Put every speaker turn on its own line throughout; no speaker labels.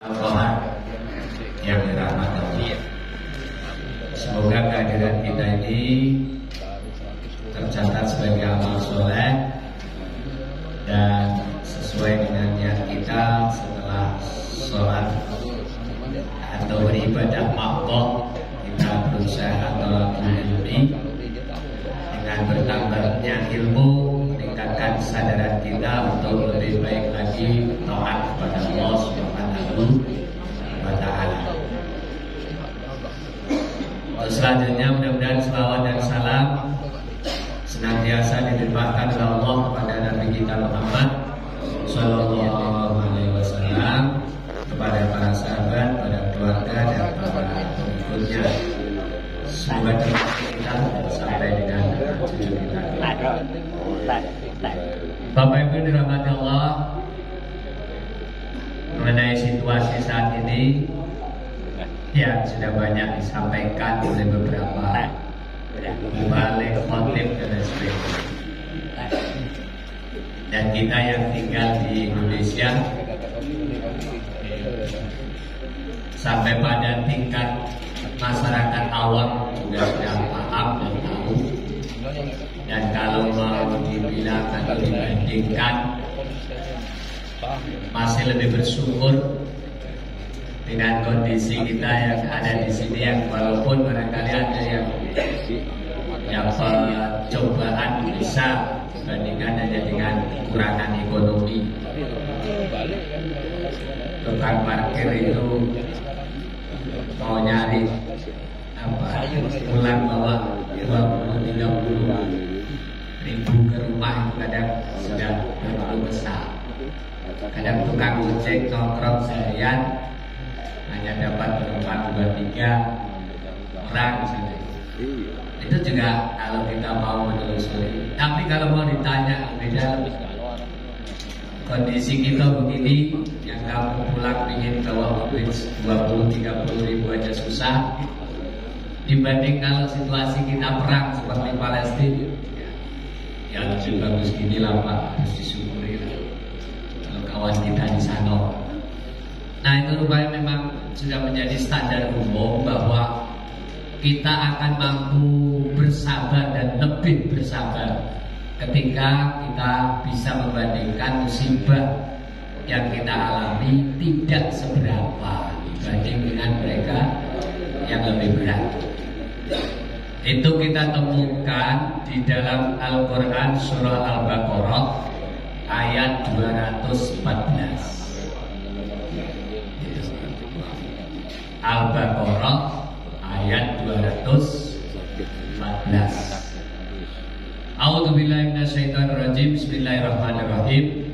Tuhan yang dirahmati Allah. Semoga kehadiran kita ini tercatat sebagai amal soleh dan sesuai dengan niat kita setelah sholat atau beribadah makhluk. Kita berusaha melakukan ini dengan bertambahnya ilmu, meningkatkan kesadaran kita untuk lebih baik lagi taat kepada Allah Subhanahu wa Ta'ala. Selanjutnya mudah-mudahan selawat dan salam senantiasa dilimpahkan oleh Allah kepada Nabi kita Muhammad Sallallahu Alaihi Wasallam, kepada para sahabat, para keluarga dan para pengikutnya. Semoga termasuk kita sampai dengan cucu kita. Bapak Ibu dirahmati Allah, mengenai situasi saat ini yang sudah banyak disampaikan oleh beberapa balik khotib dan sebagainya. Dan kita yang tinggal di Indonesia sampai pada tingkat masyarakat awam juga sudah paham dan tahu. Dan kalau mau dibilang atau dibandingkan, masih lebih bersyukur dengan kondisi kita yang ada di sini, yang walaupun barangkali ada yang cobaan besar dibandingkan hanya dengan kekurangan ekonomi. Tukang parkir itu mau nyari pulang bawa 20-30 ribu ke rumah itu kadang sudah berlalu besar. Kadang tukang ojek nongkrong seharian hanya dapat penumpang 2-3 orang saja. Itu juga kalau kita mau menelusuri. Tapi kalau mau ditanya lebih dalam, kondisi kita begini, yang kamu pulang ingin bawa duit 20-30 ribu aja susah, dibanding kalau situasi kita perang seperti Palestina, ya lebih bagus gini lah Pak, harus disyukuri kalau kawan kita di sana. Nah itu rupanya memang sudah menjadi standar umum bahwa kita akan mampu bersabar dan lebih bersabar ketika kita bisa membandingkan musibah yang kita alami tidak seberapa dibanding dengan mereka yang lebih berat. Itu kita temukan di dalam Al-Quran surah Al-Baqarah ayat 214. Al-Baqarah ayat 214. A'udzubillahi minasyaitonirrajim. Bismillahirrahmanirrahim.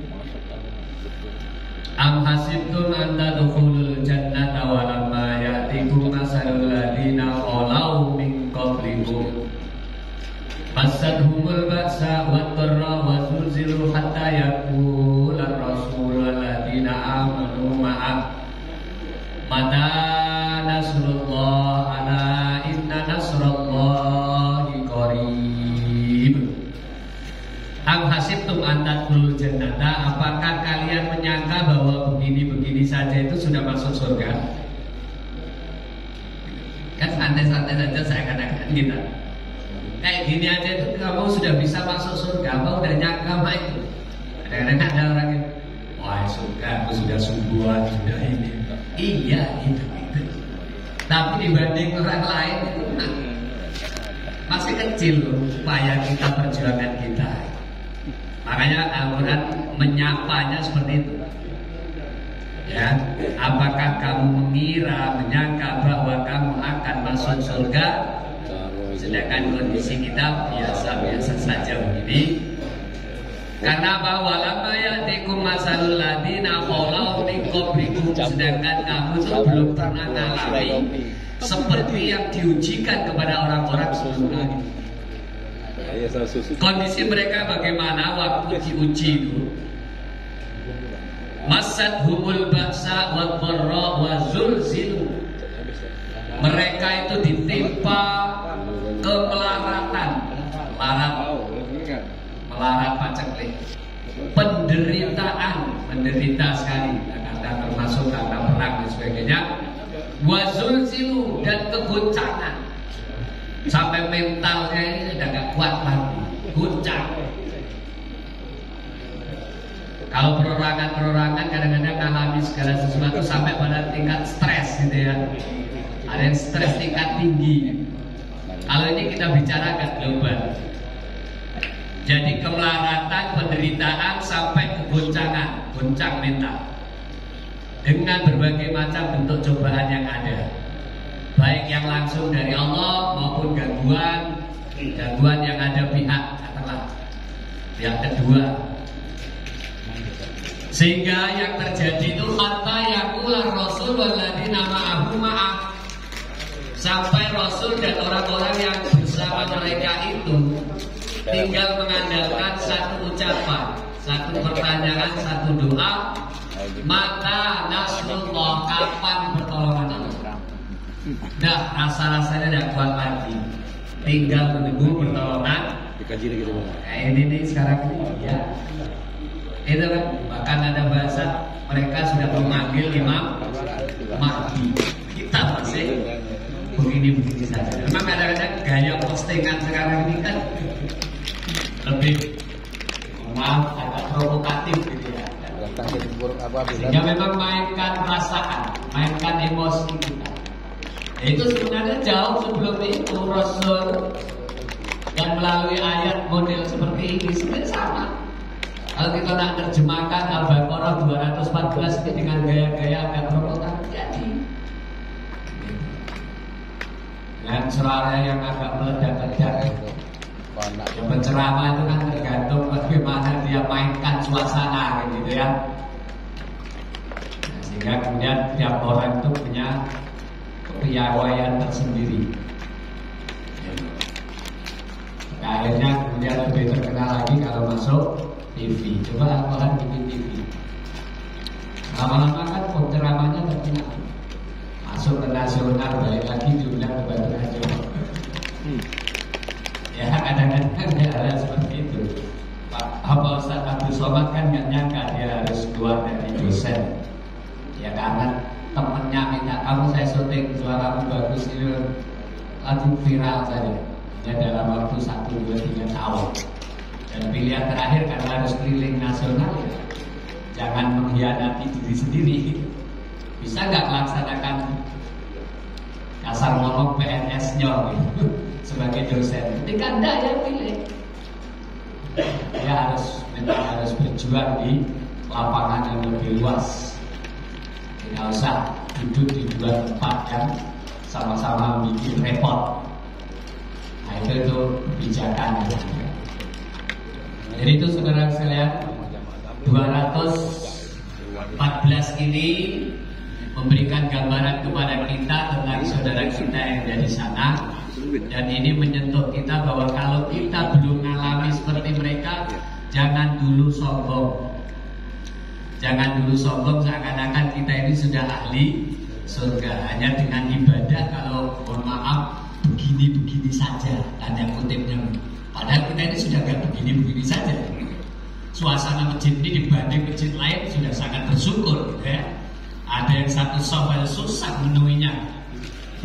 Am hasibtum an tadkhulul jannata wa lamma ya'tikum masalul ladina khalau min qablikum masadhumul ba'sa wat dharra wa zulzilu hatta yaqula ar-rasul wal ladina amanu ma'a mata nasrullah ala inna nasrallahi qarib. Am hasibtum an tadkhulul jannata, apakah kalian menyangka bahwa begini-begini saja itu sudah masuk surga? Kan santai-santai saja saya katakan kita. Kayak gini aja itu kamu sudah bisa masuk surga, apa udah nyangka mah itu? Kadang-kadang ada orang yang, wah surga aku sudah subuhan, sudah ini. Iya itu. Tapi dibanding orang lain itu masih kecil loh upaya kita, perjuangan kita. Makanya Al-Quran menyapanya seperti itu. Ya, apakah kamu mengira, menyangka bahwa kamu akan masuk surga, sedangkan kondisi kita biasa-biasa saja begini? Karena bahwa lama ya'tikum masalul ladina khalau min qablikum, sedangkan kamu itu belum pernah ngalami seperti yang diujikan kepada orang-orang sebelumnya. Kondisi mereka bagaimana waktu diuji itu? Masadhumul ba'sa wad dharra wa zulzilu. Mereka itu ditimpa kemelaratan, melarat paceklik, penderitaan, menderita sekali, karena termasuk karena perang dan sebagainya. Wazulzilu, dan kegoncangan sampai mentalnya ini sudah gak kuat lagi, goncang. Kalau perorangan kadang-kadang mengalami segala sesuatu sampai pada tingkat stres gitu ya. Ada yang stres tingkat tinggi. Kalau ini kita bicara agak global. Jadi kemelaratan, penderitaan sampai kegoncangan, goncang mental. Dengan berbagai macam bentuk cobaan yang ada. Baik yang langsung dari Allah maupun gangguan yang ada pihak kedua. Sehingga yang terjadi itu hatta yaqular rasul walladzina ma'ahu sampai Rasul dan orang-orang yang bersama mereka itu tinggal mengandalkan satu ucapan, satu pertanyaan, satu doa, mata nasrullah, kapan pertolongan Allah. Dah rasa-rasanya tidak kuat lagi, tinggal menunggu pertolongan. Kayak ini nih sekarang ini ya. Itu kan, bahkan ada bahasa mereka sudah memanggil Imam Mahdi. Kita masih begini-begini saja. Memang kadang-kadang gaya postingan sekarang ini kan lebih agak provokatif gitu ya. Sehingga memang mainkan perasaan, mainkan emosi kita. Itu sebenarnya jauh sebelum itu Rasul dan melalui ayat model seperti ini sebenarnya sama. Kalau kita nak terjemahkan Al-Baqarah 214 ini dengan gaya-gaya agak provokatif jadi. Dan suara yang agak meledak-ledak. Yang penceramah itu kan tergantung bagaimana dia mainkan suasana gitu ya. Nah, sehingga kemudian tiap orang itu punya kepiawaian tersendiri. Nah, akhirnya kemudian lebih terkenal lagi kalau masuk TV. Coba Al-Quran bikin TV. Lama-lama kan penceramahnya terkenal. Masuk ke nasional, balik lagi diundang ke Batu Rajo. Ya kadang-kadang hal seperti itu. Pak Ustaz Abdul Somad kan nggak nyangka dia harus keluar dari dosen. Ya karena temennya minta, kamu saya syuting suaramu bagus ini lagu viral saja. Ya dalam waktu 1, 2, 3 tahun. Dan pilihan terakhir karena harus keliling nasional ya, jangan mengkhianati diri sendiri. Bisa nggak melaksanakan kasar ngomong PNS-nya gitu, sebagai dosen? Ketika enggak ya pilih. Dia harus berjuang di lapangan yang lebih luas. Tidak usah duduk di dua tempat yang sama-sama bikin repot. Nah itu kebijakan. Jadi itu saudara sekalian, 214 ini memberikan gambaran kepada kita tentang saudara kita yang ada di sana. Dan ini menyentuh kita bahwa kalau kita belum mengalami seperti mereka, jangan dulu sombong. Jangan dulu sombong seakan-akan kita ini sudah ahli surga. Hanya dengan ibadah kalau mohon maaf begini-begini saja, tanda kutipnya. Padahal kita ini sudah gak begini-begini saja. Suasana masjid ini dibanding masjid lain sudah sangat bersyukur gitu ya. Ada yang satu soal susah menuinya.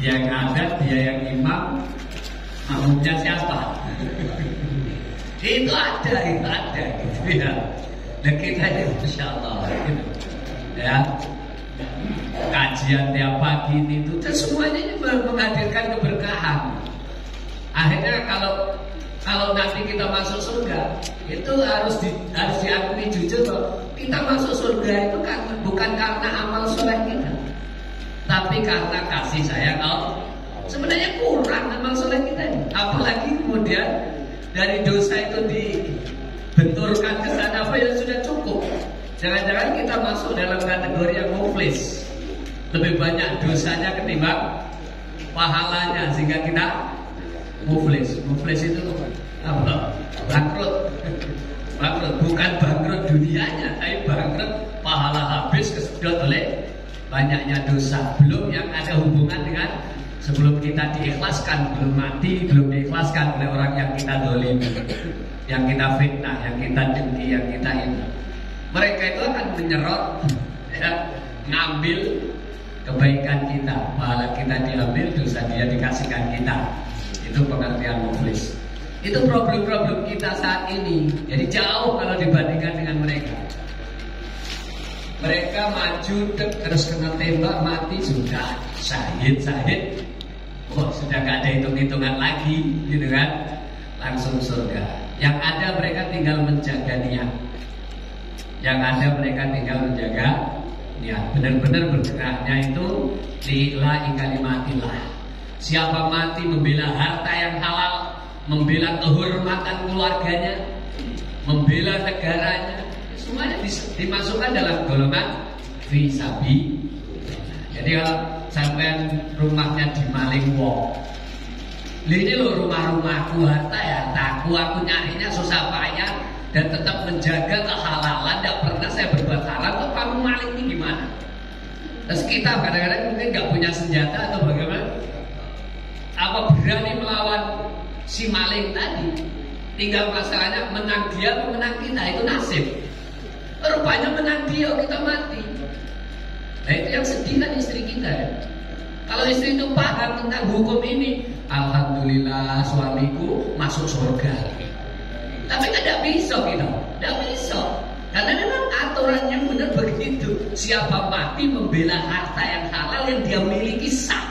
Dia yang ada, dia yang imam, makmumnya siapa? Itu ada gitu ya. Dan kita ini Masya Allah gitu. Ya, kajian tiap pagi itu dan semuanya ini menghadirkan keberkahan. Akhirnya kalau nanti kita masuk surga, itu harus diakui jujur bahwa kita masuk surga itu bukan karena amal soleh kita, tapi karena kasih sayang Allah. Sebenarnya kurang amal soleh kita ini. Apalagi kemudian dari dosa itu dibenturkan ke sana, apa yang sudah cukup. Jangan-jangan kita masuk dalam kategori yang muflis, lebih banyak dosanya ketimbang pahalanya, sehingga kita muflis. Muflis itu apa? Bangkrut. Bangkrut bukan bangkrut dunianya, tapi bangkrut pahala habis kesedot oleh banyaknya dosa. Belum yang ada hubungan dengan sebelum kita diikhlaskan, belum mati, belum diikhlaskan oleh orang yang kita dolimi, yang kita fitnah, yang kita dengki, yang kita ini. Mereka itu akan menyerot, ya, ngambil kebaikan kita, pahala kita diambil, dosa dia dikasihkan kita. Itu pengertian muflis. Itu problem-problem kita saat ini. Jadi jauh kalau dibandingkan dengan mereka. Mereka maju terus kena tembak mati sudah syahid. Oh, sudah gak ada hitung-hitungan lagi, gitu kan? Langsung surga. Yang ada mereka tinggal menjaga niat. Yang ada mereka tinggal menjaga niat. Benar-benar bergeraknya itu lillahi kalimatillah. Siapa mati membela harta yang halal, membela kehormatan keluarganya, membela negaranya, semuanya dimasukkan dalam golongan fisabi. Jadi kalau sampean rumahnya dimaling wong, ini loh rumah-rumahku, harta ya hartaku, aku nyarinya susah payah dan tetap menjaga kehalalan, tidak pernah saya berbuat haram. Kok kamu maling ini gimana? Terus kita kadang-kadang mungkin nggak punya senjata atau bagaimana? Apa berani melawan si maling tadi? Tinggal masalahnya menang dia atau menang kita, itu nasib. Rupanya menang dia, kita mati. Nah itu yang sedih kan istri kita ya. Kalau istri itu paham tentang hukum ini, alhamdulillah suamiku masuk surga. Tapi tidak bisa kita, tidak bisa. Karena memang aturannya benar begitu. Siapa mati membela harta yang halal yang dia miliki sah.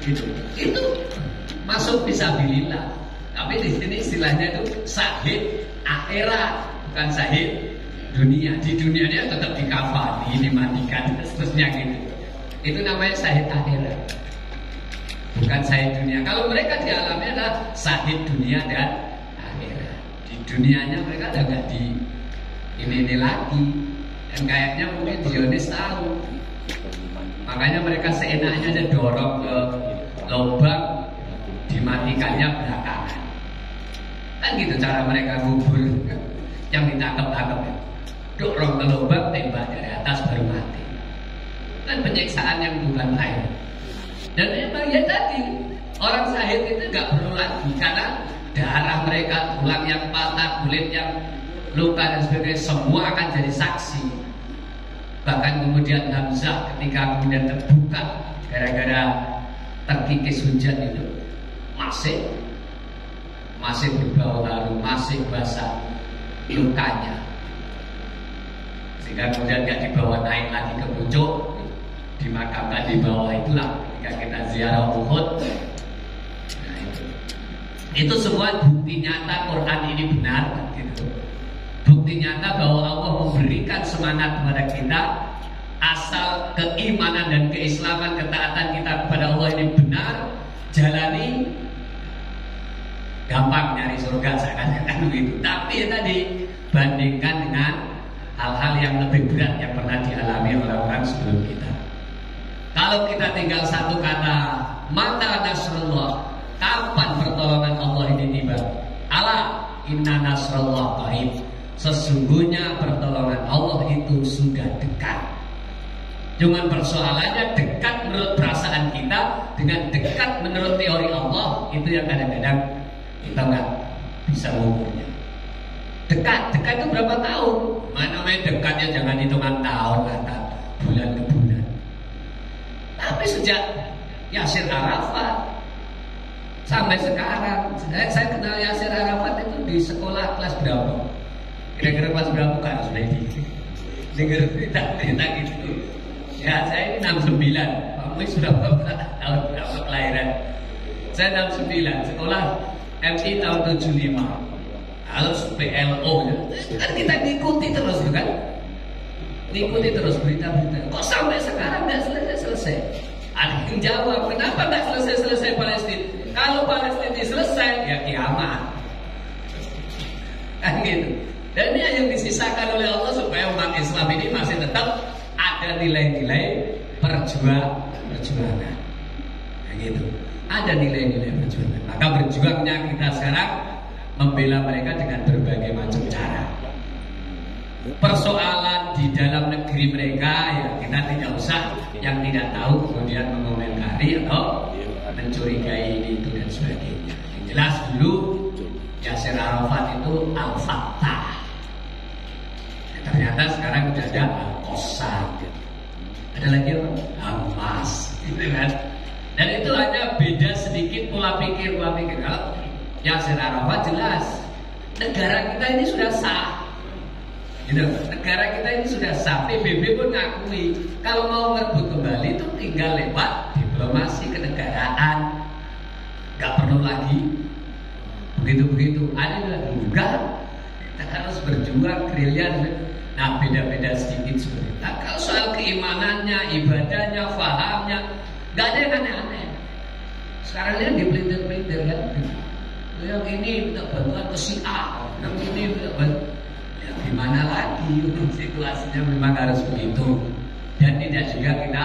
Gitu. Itu masuk fisabilillah. Tapi di sini istilahnya itu syahid akhirat, bukan syahid dunia. Di dunia dia tetap dikafani, dimandikan, seterusnya gitu. Itu namanya syahid akhirat, bukan syahid dunia. Kalau mereka di alamnya adalah syahid dunia dan akhirat. Di dunianya mereka udah gak di ini lagi. Dan kayaknya mungkin Dionis tahu. Makanya mereka seenaknya aja dorong ke lubang, dimatikannya belakangan. Kan gitu cara mereka ngubur yang ditangkap-tangkap ya. Dorong ke lubang, tembak dari atas baru mati. Kan penyiksaan yang bukan main. Dan memang ya tadi orang syahid itu gak perlu lagi, karena darah mereka, tulang yang patah, kulit yang luka dan sebagainya, semua akan jadi saksi. Bahkan kemudian Hamzah ketika kemudian terbuka gara-gara terkikis hujan itu masih berbau harum, masih basah lukanya, sehingga kemudian gak dibawa naik lagi ke pucuk, dimakamkan di bawah. Itulah ketika kita ziarah Uhud. Nah, itu semua bukti nyata Quran ini benar gitu. Bukti nyata bahwa Allah memberikan semangat kepada kita, asal keimanan dan keislaman, ketaatan kita kepada Allah ini benar, jalani, gampang nyari surga, saya katakan begitu. Tapi ya tadi bandingkan dengan hal-hal yang lebih berat yang pernah dialami oleh orang sebelum kita. Kalau kita tinggal satu kata, mata nasrullah, kapan pertolongan Allah ini tiba? Ala inna nasrullah qarib. Sesungguhnya pertolongan Allah itu sudah dekat. Cuman persoalannya dekat menurut perasaan kita dengan dekat menurut teori Allah, itu yang kadang-kadang kita nggak bisa mengukurnya. Dekat itu berapa tahun? Mana dekatnya jangan hitungan tahun, kata bulan ke bulan. Tapi sejak Yasir Arafat sampai sekarang, saya kenal Yasir Arafat itu di sekolah kelas berapa? Kira-kira kelas berapa kan sudah dengar berita gitu. Ya saya ini 69, kamu sudah berapa tahun berapa kelahiran? Saya 69, sekolah MI tahun 75. Harus PLO ya. Kan kita diikuti terus kan? Diikuti terus berita-berita. Kok sampai sekarang nggak selesai? Ada yang jawab, kenapa nggak selesai Palestina? Kalau Palestina selesai, ya kiamat. Kan gitu. Dan ini yang disisakan oleh Allah supaya umat Islam ini masih tetap ada nilai-nilai perjuangan. Nah, gitu. Ada nilai-nilai perjuangan. Maka berjuangnya kita sekarang membela mereka dengan berbagai macam cara. Persoalan di dalam negeri mereka ya kita tidak usah yang tidak tahu kemudian mengomentari atau mencurigai ini itu dan sebagainya. Yang jelas dulu Yasir Arafat itu Al-Fattah. Ternyata sekarang sudah ada Al-Qassam. Ada lagi apa? Emas, gitu kan? Dan itu hanya beda sedikit pola pikir. Kalau Yasir Arafat jelas, negara kita ini sudah sah. Gitu. Negara kita ini sudah sah. PBB pun ngakui kalau mau merebut kembali itu tinggal lewat diplomasi kenegaraan, nggak perlu lagi begitu. Ada bilang enggak, kita harus berjuang gerilya. Nah beda-beda sedikit seperti itu. Nah, kalau soal keimanannya, ibadahnya, fahamnya, nggak ada yang aneh-aneh. Sekarang lihat di pelintir-pelintir kan, yang ini minta bantuan ke si A, yang ini minta bantuan. Gimana lagi, situasinya memang harus begitu. Dan tidak juga kita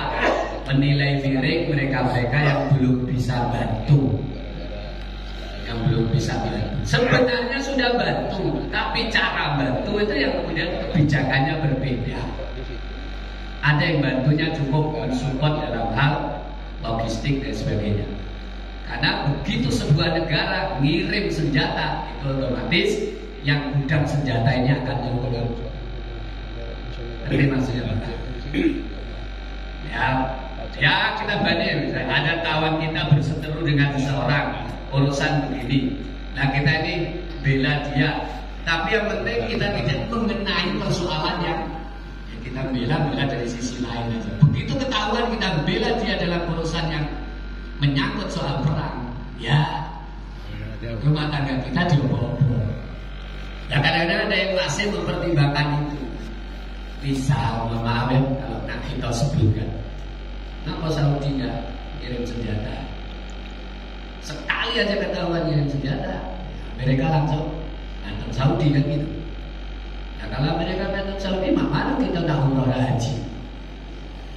menilai miring mereka-mereka yang belum bisa bantu, yang belum bisa bantu. Sebenarnya sudah bantu, tapi cara bantu itu yang kemudian kebijakannya berbeda. Ada yang bantunya cukup mensupport dalam hal logistik dan sebagainya. Karena begitu sebuah negara ngirim senjata, itu otomatis yang gudang senjata ini akan nyumbang. Ngerti maksudnya Pak? Ya kita banding, misalnya ada kawan kita berseteru dengan seseorang urusan begini. Nah kita ini bela dia, tapi yang penting kita tidak mengenai persoalan yang ya kita bela dari sisi lain aja. Begitu ketahuan kita bela dia dalam urusan yang menyangkut soal perang, ya rumah tangga kita diobok-obok. Ya kadang-kadang ada yang masih mempertimbangkan itu. Misal, maaf ya, kalau nak kita sebutkan, kenapa Saudi nggak kirim senjata? Sekali aja ketahuan kirim senjata, mereka langsung datang Saudi kan gitu. Nah kalau mereka datang Saudi, mana kita tak umroh haji?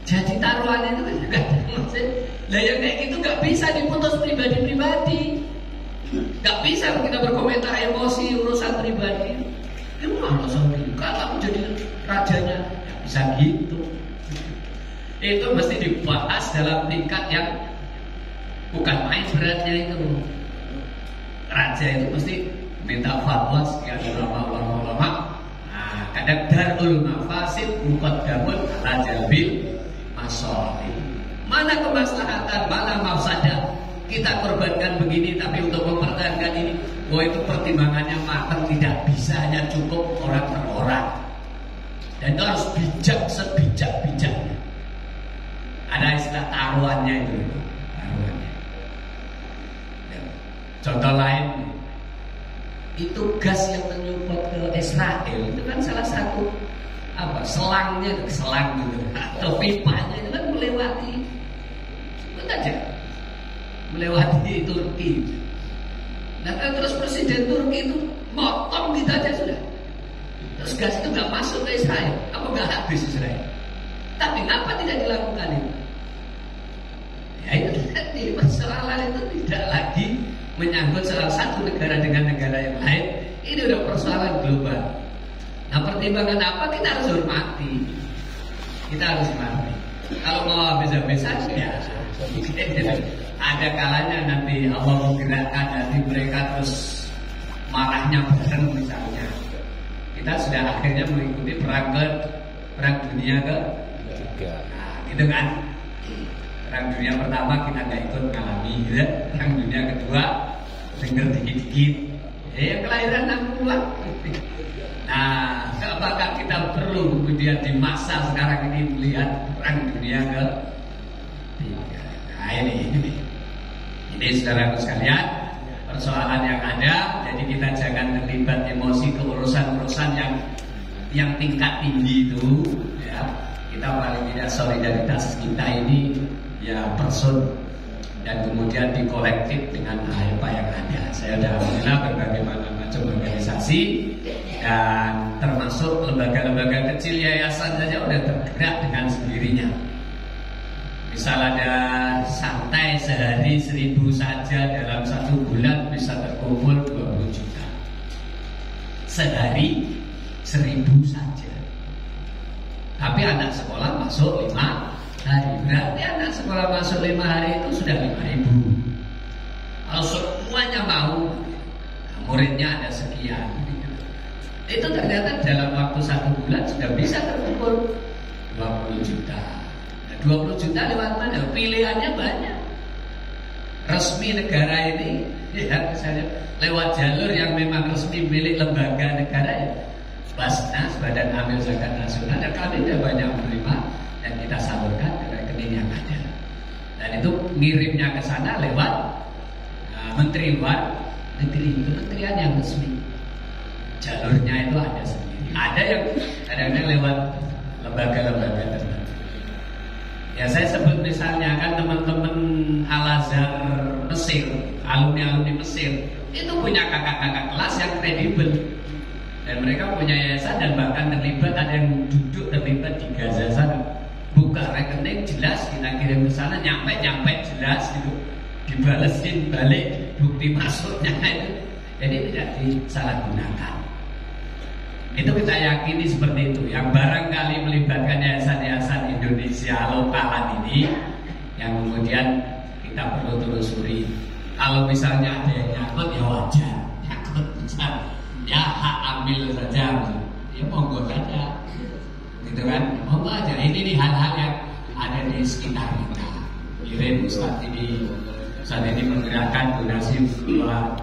Jadi taruhan itu kan juga maksud. Lah yang kayak gitu nggak bisa diputus pribadi-pribadi. Gak bisa kita berkomentar emosi urusan pribadi. Gimana Saudi? Kalau aku jadi rajanya, gak bisa gitu. Itu mesti dibahas dalam tingkat yang bukan main beratnya itu. Raja itu mesti minta fatwa sekian ulama. Nah, kadang darul mafasid muqaddamun ala jalbil masalih. Mana kemaslahatan, mana mafsadah? Kita korbankan begini, tapi untuk mempertahankan ini, itu pertimbangannya matang, tidak bisa hanya cukup orang per orang. Dan itu harus bijak, sebijak-bijaknya. Ada istilah taruhannya itu. Taruhannya. Ya. Contoh lain, itu gas yang menyupport ke Israel, itu kan salah satu selangnya, selang gitu, atau pipanya itu kan melewati, melewati Turki. Nah terus Presiden Turki itu motong kita aja sudah. Terus gas itu nggak masuk ke Israel, apa nggak habis Israel? Tapi kenapa tidak dilakukan itu? Ya itu tadi, persoalan itu tidak lagi menyangkut salah satu negara dengan negara yang lain. Ini udah persoalan global. Nah pertimbangan apa? Kita harus hormati. Kita harus hormati. Kalau mau habis-habisan ya ada kalanya nanti Allah menggerakkan hati mereka terus marahnya bareng misalnya. Kita sudah akhirnya mengikuti perang dunia ke-3. Nah, gitu kan. Perang dunia pertama kita nggak ikut mengalami, gitu. Perang dunia kedua dengar dikit-dikit. Yang kelahiran 60-an. Nah, apakah kita perlu kemudian di masa sekarang ini melihat perang dunia ke-3? Nah ini saudaraku sekalian, persoalan yang ada. Jadi kita jangan terlibat emosi ke urusan-urusan yang tingkat tinggi itu. Ya, kita paling tidak solidaritas kita ini ya person dan kemudian di kolektif dengan apa yang ada. Saya sudah alhamdulillah berbagai macam organisasi dan termasuk lembaga-lembaga kecil, yayasan saja sudah tergerak dengan sendirinya. Misal ada santai sehari 1.000 saja, dalam 1 bulan bisa terkumpul 20 juta. Sehari 1.000 saja. Tapi anak sekolah masuk 5 hari. Berarti anak sekolah masuk 5 hari itu sudah 5.000. Kalau semuanya mau, muridnya ada sekian. Itu ternyata dalam waktu 1 bulan sudah bisa terkumpul 20 juta. 20 juta lewat mana? Pilihannya banyak. Resmi negara ini ya misalnya lewat jalur yang memang resmi milik lembaga negara ya Basnas, Badan Amil Zakat Nasional, dan kami sudah banyak menerima dan kita salurkan ke rekening yang ada. Dan itu ngirimnya ke sana lewat menteri luar negeri, kementerian yang resmi. Jalurnya itu ada sendiri. Ada yang kadang-kadang lewat lembaga-lembaga tertentu. Ya saya sebut misalnya kan teman-teman Al-Azhar Mesir, alumni-alumni Mesir, itu punya kakak-kakak kelas yang kredibel. Dan mereka punya yayasan dan bahkan terlibat, ada yang duduk terlibat di Gaza sana. Buka rekening jelas, kita kirim ke sana, nyampe jelas gitu. Dibalesin balik bukti masuknya itu. Jadi tidak disalahgunakan. Itu kita yakini seperti itu. Yang barangkali melibatkan yayasan-yayasan Indonesia lokalan ini, yang kemudian kita perlu telusuri. Kalau misalnya ada yang nyangkut ya wajar, nyangkut ya hak ambil saja, ya monggo saja, gitu kan, monggo aja. Ini hal-hal yang ada di sekitar kita. Kirim saat ini menggerakkan donasi buat.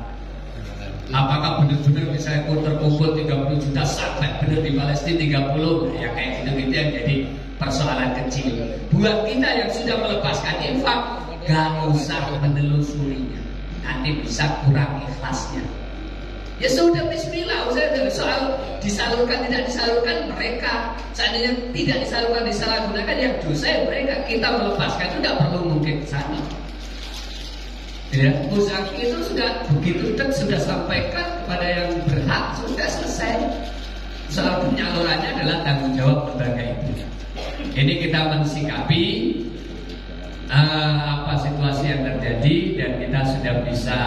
Apakah benar-benar misalnya terkumpul 30 juta sampai benar di Palestina 30, ya kayak gitu-gitu yang jadi persoalan kecil. Buat kita yang sudah melepaskan infak, gak usah menelusurinya, nanti bisa kurang ikhlasnya. Ya sudah bismillah, soal disalurkan tidak disalurkan mereka. Seandainya tidak disalurkan disalahgunakan yang dosa ya mereka. Kita melepaskan itu tidak perlu mungkin ke sana. Ya, Muzaki itu sudah begitu dan sudah sampaikan kepada yang berhak, sudah selesai. Soal penyalurannya adalah tanggung jawab lembaga itu. Ini kita mensikapi apa situasi yang terjadi dan kita sudah bisa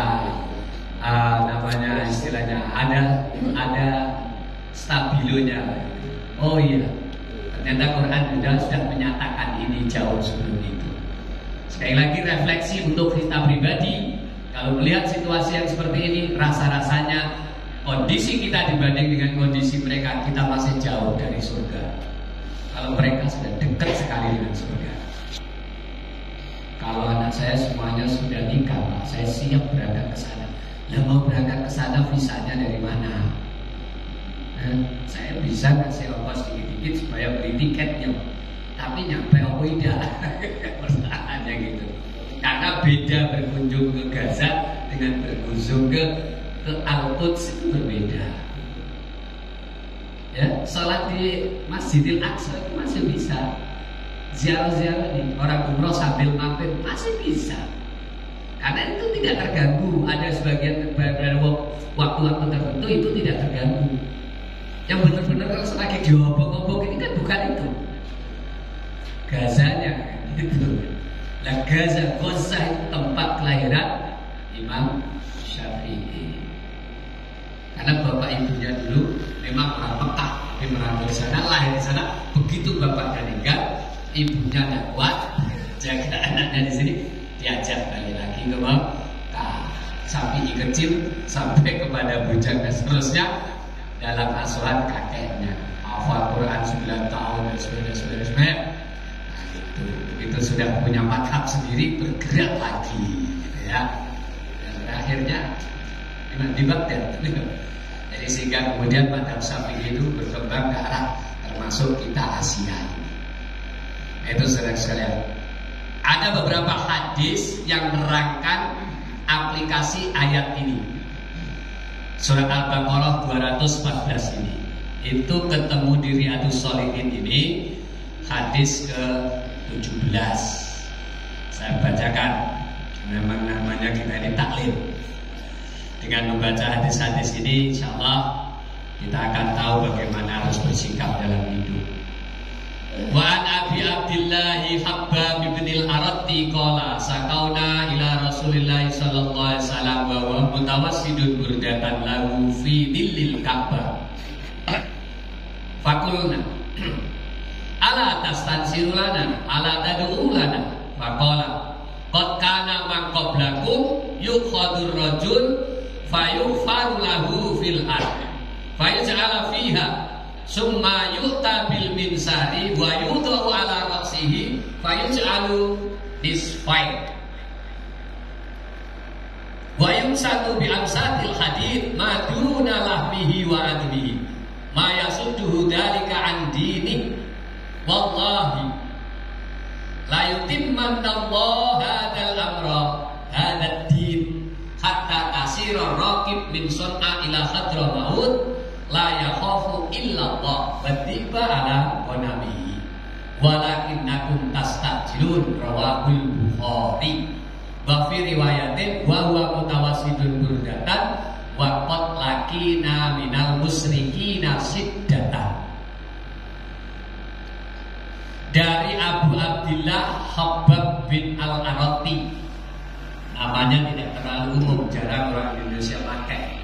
namanya istilahnya ada stabilonya. Oh iya, ternyata Quran sudah menyatakan ini jauh sebelum itu. Sekali lagi refleksi untuk kita pribadi. Kalau melihat situasi yang seperti ini, rasa-rasanya kondisi kita dibanding dengan kondisi mereka, kita masih jauh dari surga. Kalau mereka sudah dekat sekali dengan surga. Kalau anak saya semuanya sudah nikah, Pak, saya siap berangkat ke sana. Lah mau berangkat ke sana visanya dari mana? Saya bisa kasih ongkos dikit-dikit supaya beli tiketnya, tapi nyampe apa tidak? Pertanyaannya gitu. Karena beda berkunjung ke Gaza dengan berkunjung ke Al-Quds itu berbeda. Ya, sholat di Masjidil Aqsa itu masih bisa. Ziarah-ziarah nih, orang umroh sambil mampir masih bisa. Karena itu tidak terganggu. Ada sebagian waktu-waktu tertentu itu tidak terganggu. Yang benar-benar kalau lagi diobok-obok ini kan bukan itu. Gazanya gitu. Nah Gaza itu tempat kelahiran Imam Syafi'i. Karena bapak ibunya dulu memang orang Mekah, dia merantau di sana, lahir di sana. Begitu bapaknya meninggal, ibunya tidak kuat jaga anaknya di sini, diajak balik lagi ke Mekah. Syafi'i kecil sampai kepada bujang dan seterusnya dalam asuhan kakeknya. Hafal Quran 9 tahun dan sebagainya. Itu sudah punya madhab sendiri, bergerak lagi gitu ya. Dan akhirnya di Baghdad. Jadi sehingga kemudian madhab Syafi'i itu berkembang ke arah termasuk kita Asia. Itu sekalian. Ada beberapa hadis yang menerangkan aplikasi ayat ini. Surat Al-Baqarah 214 ini. Itu ketemu di Riyadhus Shalihin ini hadis ke-17. Saya bacakan. Memang namanya kita ini taklim. Dengan membaca hadis-hadis ini, insyaallah kita akan tahu bagaimana harus bersikap dalam hidup. Wa an Abi Abdillah Habbab bin al-Aratti qala sakauna ila Rasulillah sallallahu alaihi wasallam wa huwa mutawassidun burdatan lahu fi dhillil Ka'bah. Faqulna ala tastansiru lana ala tad'u lana faqala qad kana man qablakum yuqadur rajul fayufaru lahu fil ard fayaj'ala fiha summa yu'ta bil minsari wa yudau ala ra'si ra'sihi fayuj'alu nisfain wa yumsatu bi amsatil hadid ma duna lahmihi wa admihi ma yasudduhu dalika an dini wallahi la yutimmanna Allah hadzal amra hadzal din hatta tasira raqib min sun'a ila hadramaut la yakhafu illa Allah wa tiba ala qanabihi walakinnakum tastajilun rawahul Bukhari wa fi riwayatin wa huwa mutawassidun burdatan wa qad lakina minal musyrikina siddatan. Dari Abu Abdillah Habbab bin Al-Arati, namanya tidak terlalu umum, jarang orang Indonesia pakai.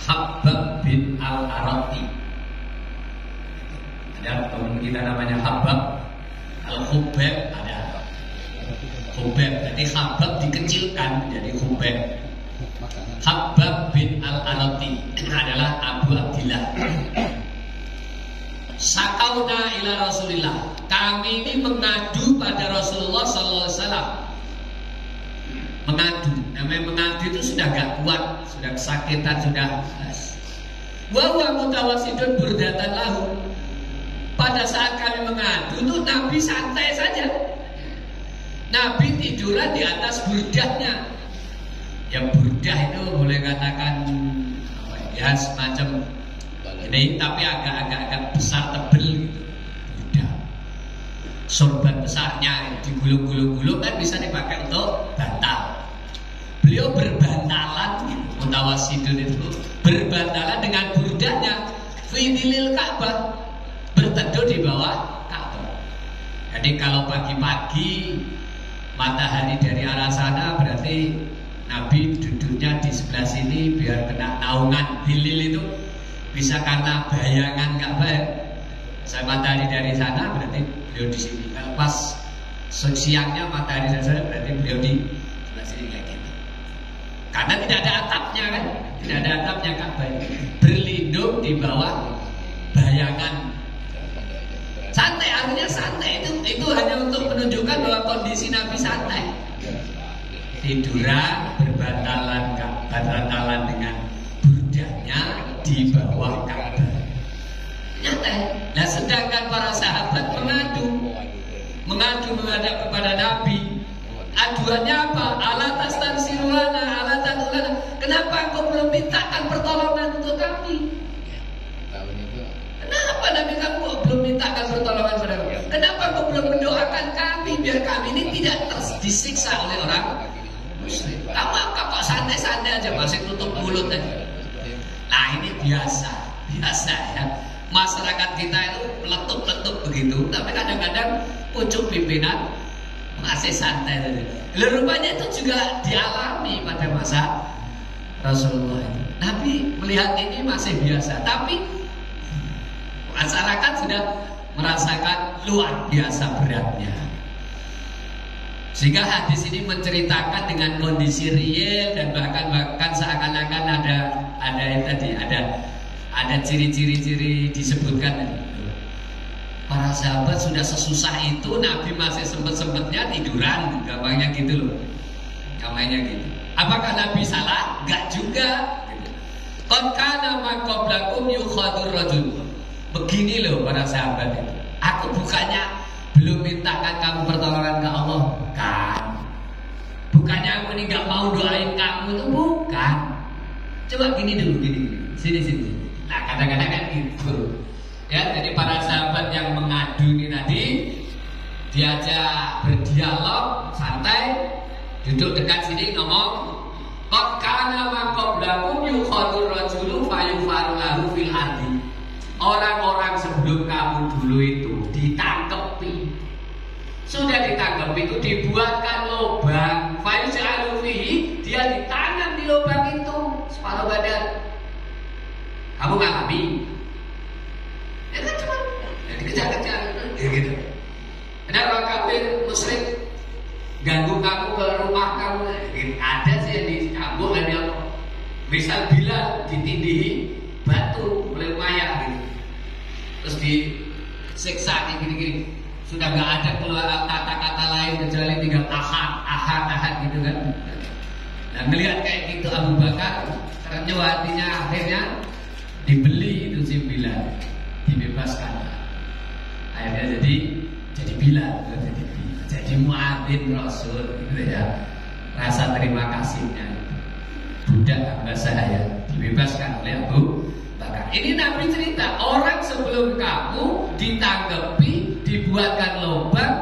Habbab bin Al-Arati. Ada teman kita namanya Habbab. Al-Khubbab ada. Khubbab, jadi Habbab dikecilkan menjadi Khubbab. Habbab bin Al-Arati adalah Abu Abdillah. Sakauna ila Rasulillah. Kami ini mengadu pada Rasulullah sallallahu alaihi wasallam. Mengadu, namanya mengadu itu sudah gak kuat, sudah kesakitan, sudah. Wa huwa mutawassidun burdatan lahu. Pada saat kami mengadu itu Nabi santai saja. Nabi tiduran di atas burdahnya. Yang burdah itu boleh katakan ya semacam ini, tapi agak besar tebel gitu. Burdah. Sorban besarnya digulung-gulung kan bisa dipakai untuk bantal. Beliau berbantalan gitu. Mutawassidun itu berbantalan dengan burdahnya fi dhilil Ka'bah, berteduh di bawah Ka'bah. Jadi kalau pagi-pagi matahari dari arah sana, berarti Nabi duduknya di sebelah sini biar kena naungan. Dhilil itu bisa karena bayangan Ka'bah. Saya matahari dari sana berarti beliau di sini. Kalau pas siangnya matahari dari sana berarti beliau di sebelah sini kayak gitu. Karena tidak ada atapnya kan, tidak ada atapnya Ka'bah. Berlindung di bawah bayangan. Santai, artinya santai itu hanya untuk menunjukkan bahwa kondisi Nabi santai. Tiduran berbantalan dengan burdahnya di bawah Ka'bah. Nyantai. Nah, sedangkan para sahabat mengadu menghadap kepada Nabi. Aduannya apa? Ala tastansirulana, ala tatulana. Kenapa engkau belum mintakan pertolongan untuk kami? Kenapa Nabi kamu belum mintakan pertolongan pada kami? Kenapa engkau belum mendoakan kami biar kami ini tidak disiksa oleh orang musyrik? Kamu kok santai-santai aja masih tutup mulut aja. Nah, ini biasa ya. Masyarakat kita itu meletup-letup begitu, tapi kadang-kadang pucuk pimpinan masih santai saja. Rupanya itu juga dialami pada masa Rasulullah itu. Nabi melihat ini masih biasa, tapi masyarakat sudah merasakan luar biasa beratnya. Sehingga hadis ini menceritakan dengan kondisi real dan bahkan seakan-akan ada ciri-ciri disebutkan. Para sahabat sudah sesusah itu, Nabi masih sempet-sempetnya tiduran, gampangnya gitu loh. Gampangnya gitu. Apakah Nabi salah? Enggak juga. Qad kana ma qablakum yukhadur rajul. Begini loh para sahabat itu. Aku bukannya belum mintakan kamu pertolongan ke Allah, bukan. Bukannya aku ini enggak mau doain kamu, itu bukan. Coba gini dulu, gini. Sini. Nah, kadang-kadang kan gitu. Ya, jadi para sahabat yang mengadu ini tadi diajak berdialog santai, duduk dekat sini ngomong, qad kana ma qablakum yukhadur rajulu fayufaru lahu fil ardi. Orang-orang sebelum kamu dulu itu ditangkepi. Sudah ditangkep itu dibuatkan lubang, fayuj'alu fihi, dia ditanam di lubang itu separuh badan. Kamu ngalami? Ya kan cuma dikejar-kejar gitu. Ada orang kafir musyrik ganggu kamu ke rumah kamu, ada sih yang dicambuk, ada yang misal bila ditindihi batu oleh maya gitu, terus disiksa gini-gini. Sudah nggak ada keluar kata-kata lain kecuali tinggal ahad gitu kan. Nah melihat kayak gitu Abu Bakar terenyuh hatinya, akhirnya dibeli itu si Bilal, dibebaskan. Akhirnya jadi Bilal, jadi muadzin Rasul gitu ya. Rasa terima kasihnya, budak hamba saya dibebaskan oleh Abu Bakar. Ini Nabi cerita, orang sebelum kamu ditanggapi, dibuatkan lubang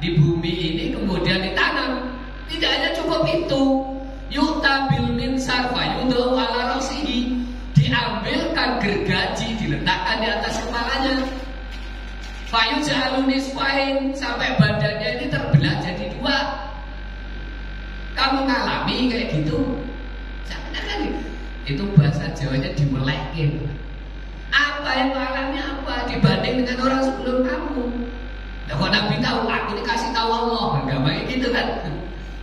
di bumi ini kemudian ditanam. Tidak hanya cukup itu, yutabil min sarfa yudau ala rasihi, diambilkan gergaji diletakkan di atas kepalanya. Fayu jalunis fain, sampai badannya ini terbelah jadi dua. Kamu ngalami kayak gitu? Kan itu bahasa Jawanya dimelekin. Apa yang alami apa dibanding dengan orang sebelum kamu? Nah, kok Nabi tahu? Aku dikasih tahu Allah. Gampang gitu kan?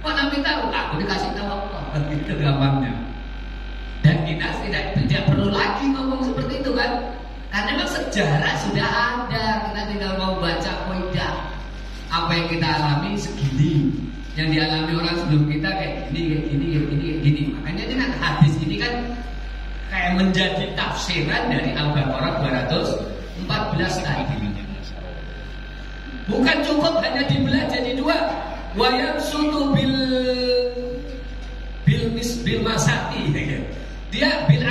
Kok Nabi tahu? Aku dikasih tahu Allah. Itu gampangnya. Dan kita tidak perlu lagi ngomong seperti itu kan? Karena memang sejarah sudah ada. Kita tinggal mau baca koidah. Apa yang kita alami segini, yang dialami orang sebelum kita kayak gini. Makanya ini kan hadis ini kan kayak menjadi tafsiran dari Al-Baqarah 214 tadi. Bukan cukup hanya dibelah jadi dua. Wayang sutu bil masati. Dia bil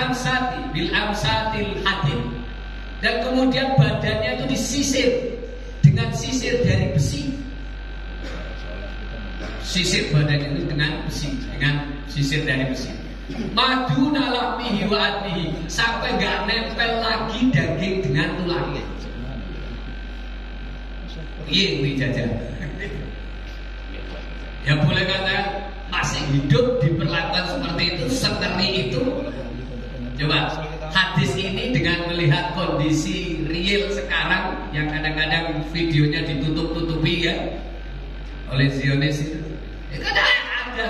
amsatil hadid. Dan kemudian badannya itu disisir dengan sisir dari besi. Sisir badan itu dengan besi, dengan sisir dari besi. Maduna lahmihi wa admihi, sampai nggak nempel lagi daging dengan tulangnya. Iya, jajan. Ya boleh katakan masih hidup diperlakukan seperti itu, sengeri itu. Coba hadis ini dengan melihat kondisi real sekarang yang kadang-kadang videonya ditutup-tutupi ya oleh Zionis itu. Kan ada.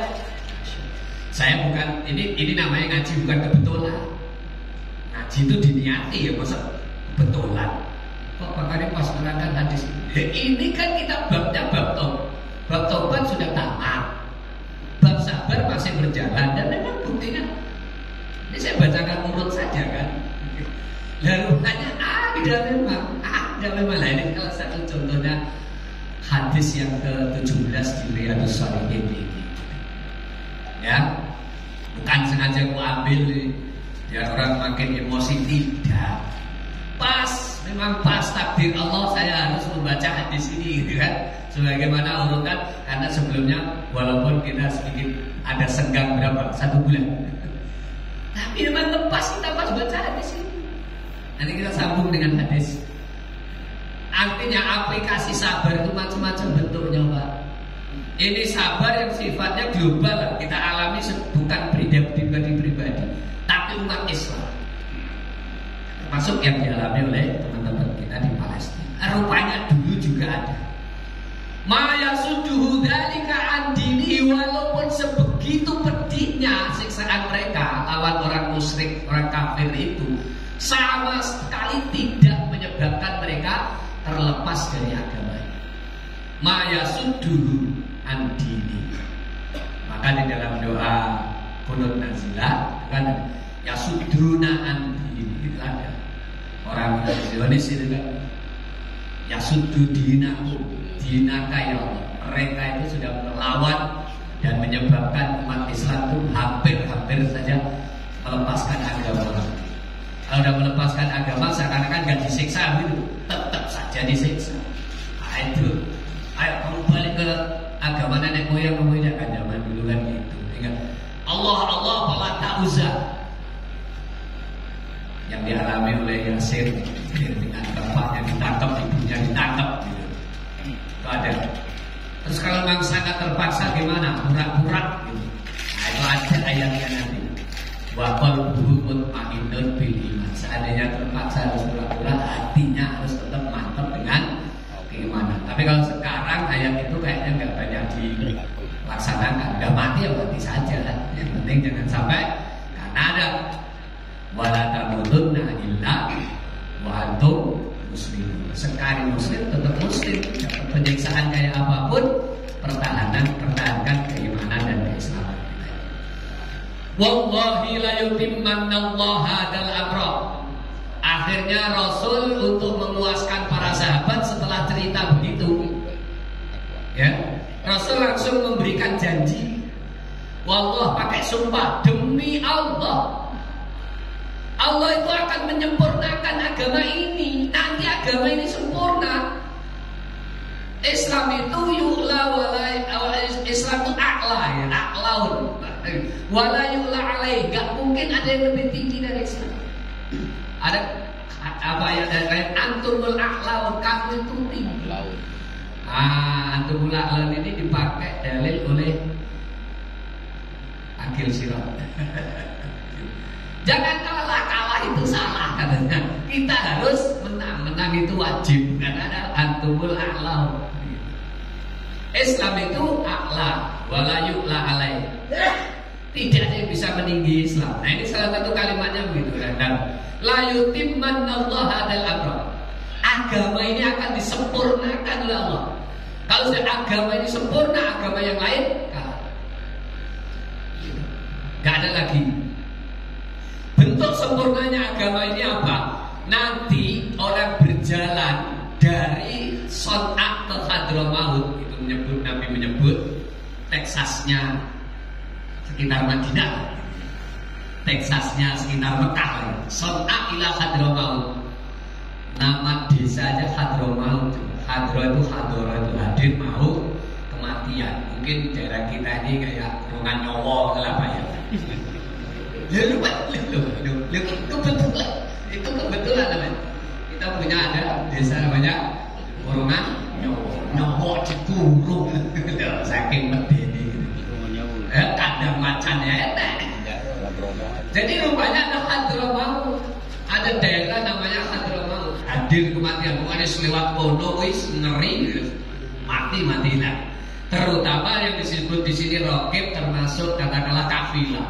Saya bukan ini namanya ngaji bukan kebetulan. Ngaji itu diniati ya, masa kebetulan. Kok makanya pas menerangkan hadis ini kan kita babnya bab taubat sudah tamat, bab sabar masih berjalan, dan memang buktinya ini saya bacakan urut saja kan. Lalu hanya ada memang lah, ini kalau satu contohnya hadis yang ke-17 di Riyadhus Shalihin ini. Ya, bukan sengaja aku ambil biar orang makin emosi, tidak. Memang pas takdir Allah saya harus membaca hadis ini gitu kan. Sebagaimana urutan, karena sebelumnya walaupun kita sedikit ada senggang berapa? 1 bulan. Tapi memang lepas kita pas baca hadis ini. Nanti kita sambung dengan hadis. Artinya aplikasi sabar itu macam-macam bentuknya Pak. Ini sabar yang sifatnya global, kita alami bukan pribadi-pribadi, tapi umat Islam. Termasuk yang dialami oleh teman-teman kita di Palestina. Rupanya dulu juga ada. Maya suduhu dzalika an dini, walaupun sebegitu pedihnya siksaan mereka lawan orang musyrik, orang kafir itu, sama sekali tidak menyebabkan mereka terlepas dari agama. Maya suduhu an dini. Maka di dalam doa kunut nazilah kan ya suduna an dini itu ada. Orang Zionis itu kan ya sudu dinaku, dinaka ya Allah. Mereka itu sudah melawan dan menyebabkan umat Islam itu hampir saja melepaskan agama. Kalau sudah melepaskan agama seakan-akan gak disiksa gitu, tetap saja disiksa. Nah, itu, ayo kamu balik ke agama nenek moyang kamu, kan zaman dulu kan gitu. Ingat Allah wala ta'uzza yang dialami oleh Yasir dengan bapaknya ditangkap, ibunya ditangkap gitu. Itu ada. Terus kalau memang sangat terpaksa gimana? Pura-pura gitu. Nah, itu ada ayatnya nanti. Wa qalbuhu mutmainnun bil iman. Seandainya terpaksa harus pura-pura, hatinya harus tetap mantap dengan keimanan. Tapi kalau sekarang ayat itu kayaknya nggak banyak dilaksanakan. Nggak mati ya mati saja. Yang penting jangan sampai, karena ada wala tamutunna illa wa antum muslim. Sekali muslim tetap muslim. Dapat penyiksaan kayak apapun, pertahankan keimanan dan keislaman kita. Wallahi la yutimmanallahu hadzal amra. Akhirnya Rasul untuk memuaskan para sahabat setelah cerita begitu, ya, Rasul langsung memberikan janji. Wallah, pakai sumpah, demi Allah, Allah itu akan menyempurnakan agama ini. Nanti agama ini sempurna. Islam itu yu'la Islam itu a'la, ya, a'laun. Wala yu'la alaih. Gak mungkin ada yang lebih tinggi dari Islam. Ada apa ya, dari antumul a'laun, kamu itu tinggi. Antumul a'laun ini dipakai dalil oleh Akil Sirot. Jangan kalah itu salah katanya. Kita harus menang itu wajib. Karena ada antumul a'laun. Islam itu a'la wala yu'la alaih. Tidak ada yang bisa meninggi Islam. Nah, ini salah satu kalimatnya begitu kan. La yutimmanallahu hadzal amra. Agama ini akan disempurnakan oleh Allah. Kalau sudah agama ini sempurna, agama yang lain kalah. Gak ada lagi. Bentuk sempurnanya agama ini apa? Nanti orang berjalan dari Son'a ke Hadramaut, itu Nabi menyebut Teksasnya sekitar Madinah, Teksasnya sekitar Mekah. Son'a ila Hadramaut, nama desanya Hadramaut. Hadra itu hadir, maut, kematian. Mungkin daerah kita ini kayak Rungan Nyowo apa ya? Itu kebetulan namanya. Kita punya ada desa namanya Rungan Nyowo Cikurung. Saking medeni. Kandang macannya enak. Jadi rupanya ada Hadramaut. Ada daerah namanya Hadramaut. Hadir kematian, bukannya selewat kono wis ngeri, mati-matilah. Terutama yang disebut di sini raqib, termasuk katakanlah kafilah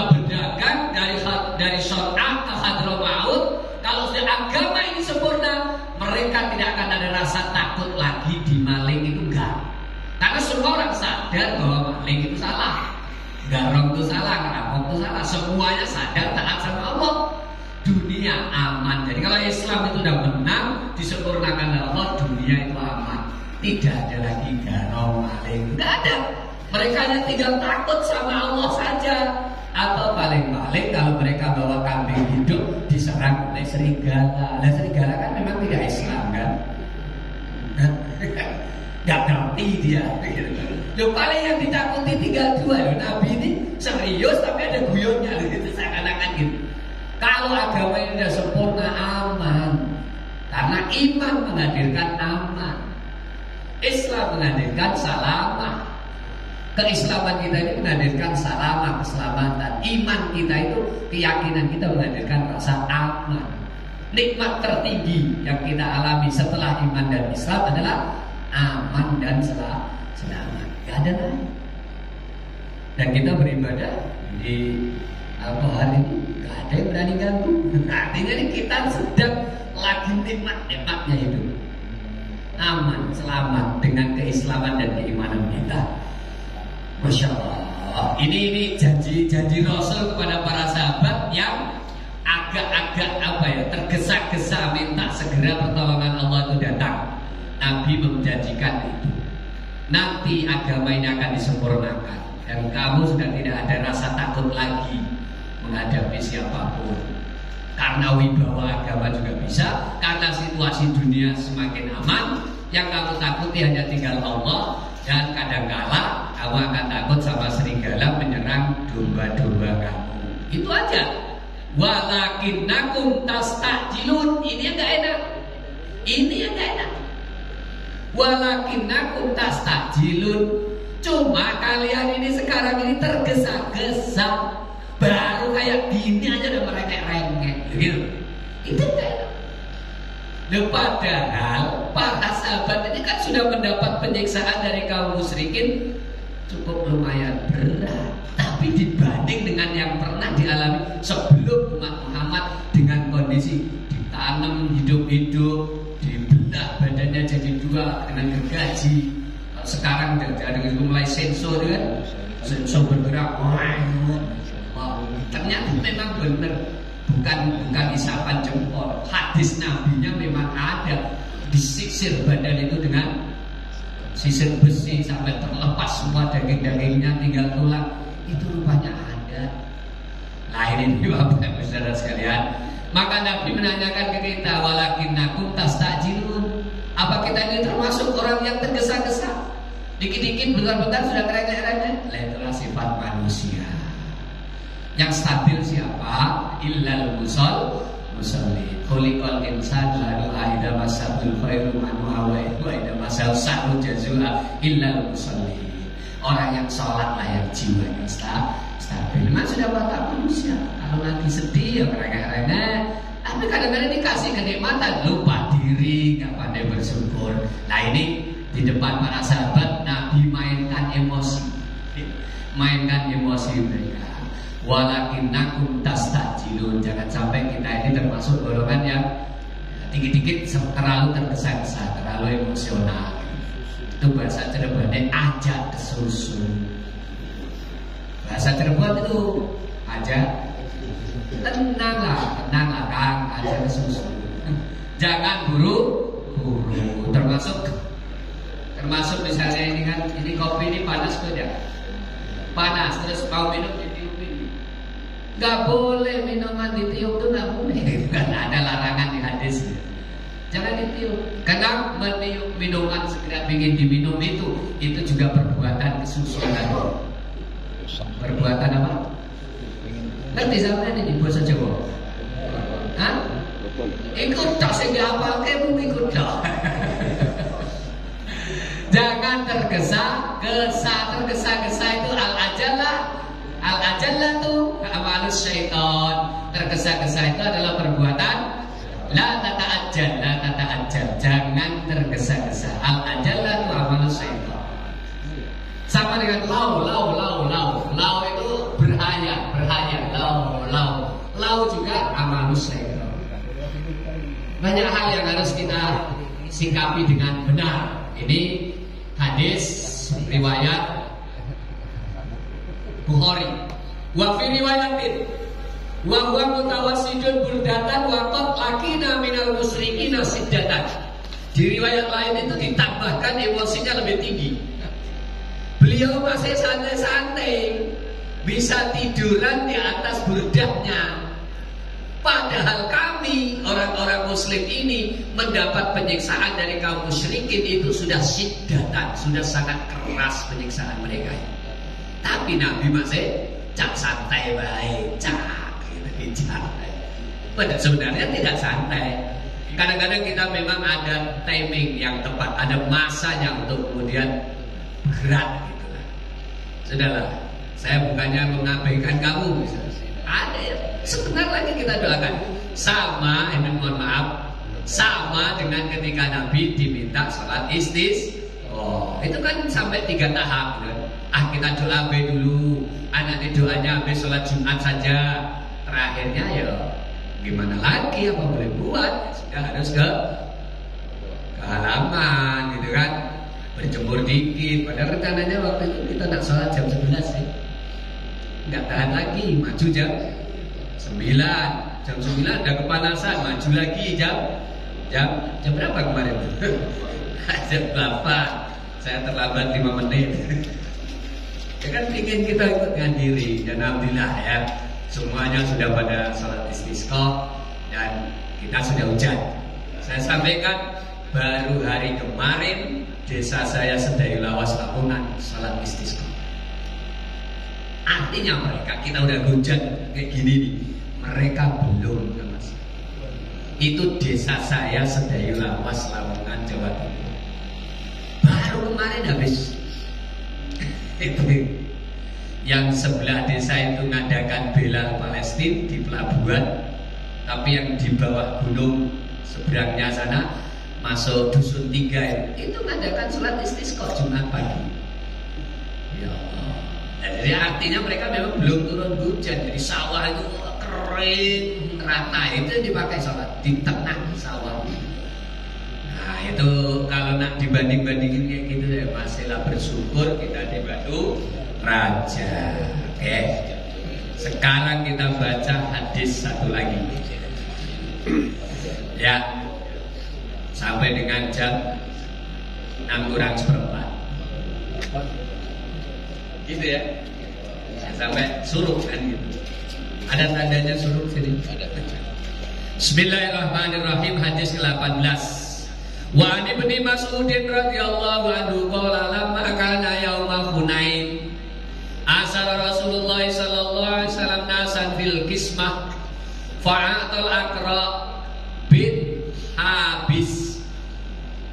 berdagang dari Son'a ke Hadramaut. Kalau sudah agama ini sempurna, mereka tidak akan ada rasa takut lagi di maling itu, enggak. Karena semua orang sadar bahwa maling itu salah, garong itu salah, ngerampok itu salah. Semuanya sadar taat sama Allah. Dunia aman. Jadi kalau Islam itu sudah menang, disempurnakan oleh Allah, dunia itu aman. Tidak ada lagi garong, maling, tidak ada. Mereka hanya tinggal takut sama Allah saja. Atau paling-paling kalau mereka bawa kambing hidup diserang oleh serigala. Nah, serigala kan memang tidak Islam kan? Gak ngerti dia. Loh, paling yang ditakuti tinggal dua loh. Nabi ini serius tapi ada guyonnya loh. Itu seakan-akan gitu. Kalau agama ini sudah sempurna, aman. Karena iman menghadirkan aman. Islam menghadirkan salamah. Keislaman kita ini menghadirkan salamah, keselamatan. Iman kita itu, keyakinan kita menghadirkan rasa aman. Nikmat tertinggi yang kita alami setelah iman dan Islam adalah aman dan selamat. Gak ada lain. Dan kita beribadah di Al-Bahar ini gak ada yang berani ganggu. Artinya ini kita sedang lagi nikmatnya hidup. Aman, selamat dengan keislaman dan keimanan kita. Masya Allah. Ini janji Rasul kepada para sahabat yang agak-agak tergesa-gesa minta segera pertolongan Allah itu datang. Nabi menjanjikan itu. Nanti agama ini akan disempurnakan dan kamu sudah tidak ada rasa takut lagi menghadapi siapapun. Karena wibawa agama juga bisa, karena situasi dunia semakin aman. Yang kamu takuti hanya tinggal Allah. Dan kadangkala kamu akan takut sama serigala menyerang domba-domba kamu. Itu aja. Walakinnakum tastajilun. Ini yang gak enak. Ini yang gak enak. Walakinnakum tastajilun. Cuma kalian ini sekarang ini tergesa-gesa. Baru kayak gini aja udah merengek-rengek gitu. Itu gak enak. Padahal para sahabat ini kan sudah mendapat penyiksaan dari kaum musyrikin cukup lumayan berat. Tapi dibanding dengan yang pernah dialami sebelum umat Muhammad dengan kondisi ditanam hidup-hidup, dibelah badannya jadi dua dengan gergaji. Sekarang ada mulai sensor kan, sensor bergerak. Ternyata memang benar, bukan isapan jempol. Hadis nabinya memang ada, disisir badan itu dengan sisir besi sampai terlepas semua daging-dagingnya, tinggal tulang. Itu rupanya ada. Nah ini Bapak saudara sekalian. Maka Nabi menanyakan ke kita, walakinnakum tastajilun. Apa kita ini termasuk orang yang tergesa-gesa? Dikit-dikit bentar-bentar sudah keren-keren. Itulah sifat manusia. Yang stabil siapa? Illal musalli. Khuliqal insanu halu'a idza massahu khairu manua wa idza massahu syarru jazua illal musalli. Orang yang sholat lah yang jiwanya stabil. Memang sudah watak manusia. Kalau lagi sedih ya mereka-mereka. Tapi kadang-kadang dikasih kenikmatan, lupa diri, nggak pandai bersyukur. Nah ini di depan para sahabat Nabi mainkan emosi mereka. Walakinnakum tastajilun. Jangan sampai kita ini termasuk golongan yang dikit-dikit terlalu tergesa-gesa, terlalu emosional. Itu bahasa Cirebonnya aja kesusu. Bahasa Cirebon itu aja tenanglah Kang, aja kesusu. Jangan buru-buru. Termasuk misalnya ini kan, ini kopi ini panas beda. Panas terus mau minum ditiup. Nggak boleh minuman ditiup tuh, nggak boleh. Kan ada larangan di hadis. Jangan ditiup. Karena meniup minuman segera ingin diminum itu juga perbuatan kesusuan. Perbuatan apa? Ngerti sampai ini di bahasa Jawa? Hah? Ikut tak sehingga apa kamu ikut tak? Jangan tergesa-gesa itu al-ajallah tuh amalus syaitan. Tergesa-gesa itu adalah perbuatan la tata'ajjal. Jangan tergesa-gesa. Al-ajallah tuh amalus syaitan. Sama dengan lau itu berhayal. Lau juga amalus syaitan. Banyak hal yang harus kita sikapi dengan benar. Ini hadis riwayat Bukhari. Wa fi riwayatin wa huwa mutawassidun burdatan wa qad laqina minal musyrikina siddatan. Di riwayat lain itu ditambahkan emosinya lebih tinggi. Beliau masih santai-santai, bisa tiduran di atas burdahnya. Padahal kami orang-orang muslim ini mendapat penyiksaan dari kaum musyrikin itu sudah siddatan, sudah sangat keras penyiksaan mereka. Tapi Nabi masih cak santai baik, padahal sebenarnya tidak santai. Kadang-kadang kita memang ada timing yang tepat, ada masanya untuk kemudian berat gitu lah. Sudahlah, saya bukannya mengabaikan kamu misalnya. Ada ya, sebentar lagi kita doakan. Sama, ini mohon maaf, sama dengan ketika Nabi diminta sholat itu kan sampai 3 tahap kan? Kita doa B dulu, anaknya doanya B sholat Jumat saja. Terakhirnya ya gimana lagi, apa boleh buat, sudah harus ke halaman gitu kan, berjemur dikit. Padahal rencananya waktu itu kita nak sholat jam 11 sih, nggak tahan lagi, maju jam 9. Jam 9 ada kepanasan, maju lagi jam berapa kemarin? Jam 8. Saya terlambat 5 menit. Ya kan ingin kita ikut diri. Dan alhamdulillah ya, semuanya sudah pada salat istisqa dan kita sudah hujan. Saya sampaikan baru hari kemarin desa saya Sedayu Lawas Lamongan salat istisqa. Artinya mereka, kita udah hujan kayak gini nih, mereka belum Mas. Itu desa saya Sedayu Lawas Lamongan Jawa Timur. Baru kemarin habis. Itu yang sebelah desa itu ngadakan bela Palestina di pelabuhan, tapi yang di bawah gunung seberangnya sana masuk dusun 3 itu ngadakan sholat istisqa Jumat pagi. Ya Allah. Jadi artinya mereka memang belum turun hujan, jadi sawah itu kering rata itu dipakai sholat di tengah sawah. Nah itu kalau nak dibanding-bandingin kayak gitu ya, masihlah bersyukur kita di Batu Raja. Oke. Sekarang kita baca hadis satu lagi. Ya. Sampai dengan jam 6:04. Gitu ya. Sampai suruh kan gitu. Ada tandanya suruh sini. Bismillahirrahmanirrahim. Hadis ke-18. Wa an Ibnu Mas'udin radhiyallahu anhu qala lamma kana yauma Hunain asara Rasulullah sallallahu alaihi wasallam nasan fil qismah fa'atal Aqra bin Habis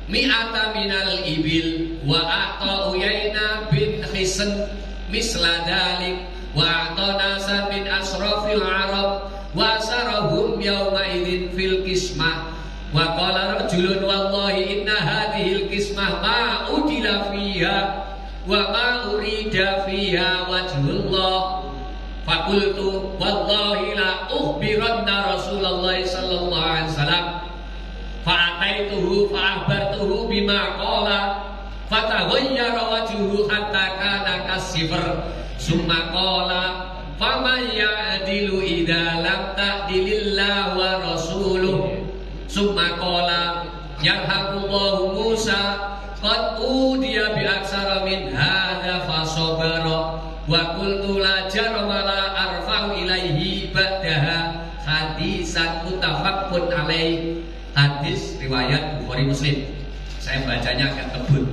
mi'ata minal ibil wa a'ta Uyaina bin Hisn misla dalik wa a'ta nasan min asrafil Arab wa asarahum yawma idin fil qismah wa qala rajulun wallahi inna hadhil qismah ma udila fiha wa ma urida fiha wajhullah faqultu wallahi la ukhbiranna Rasulullah sallallahu alaihi wasallam fa'ataituhu fa'akhbartuhu bima qala fataghayyara wajhuhu hatta kana kasifr summa qala faman ya'dilu idza lam ta'dilillah wa rasuluh summa qala yarhamullahu Musa qad udiya bi aksara min hadza fasabara wa qultu la jarama la arfa'u ilaihi ba'daha hadisan muttafaqun alaih. Hadis riwayat Bukhari Muslim. Saya bacanya agak tebal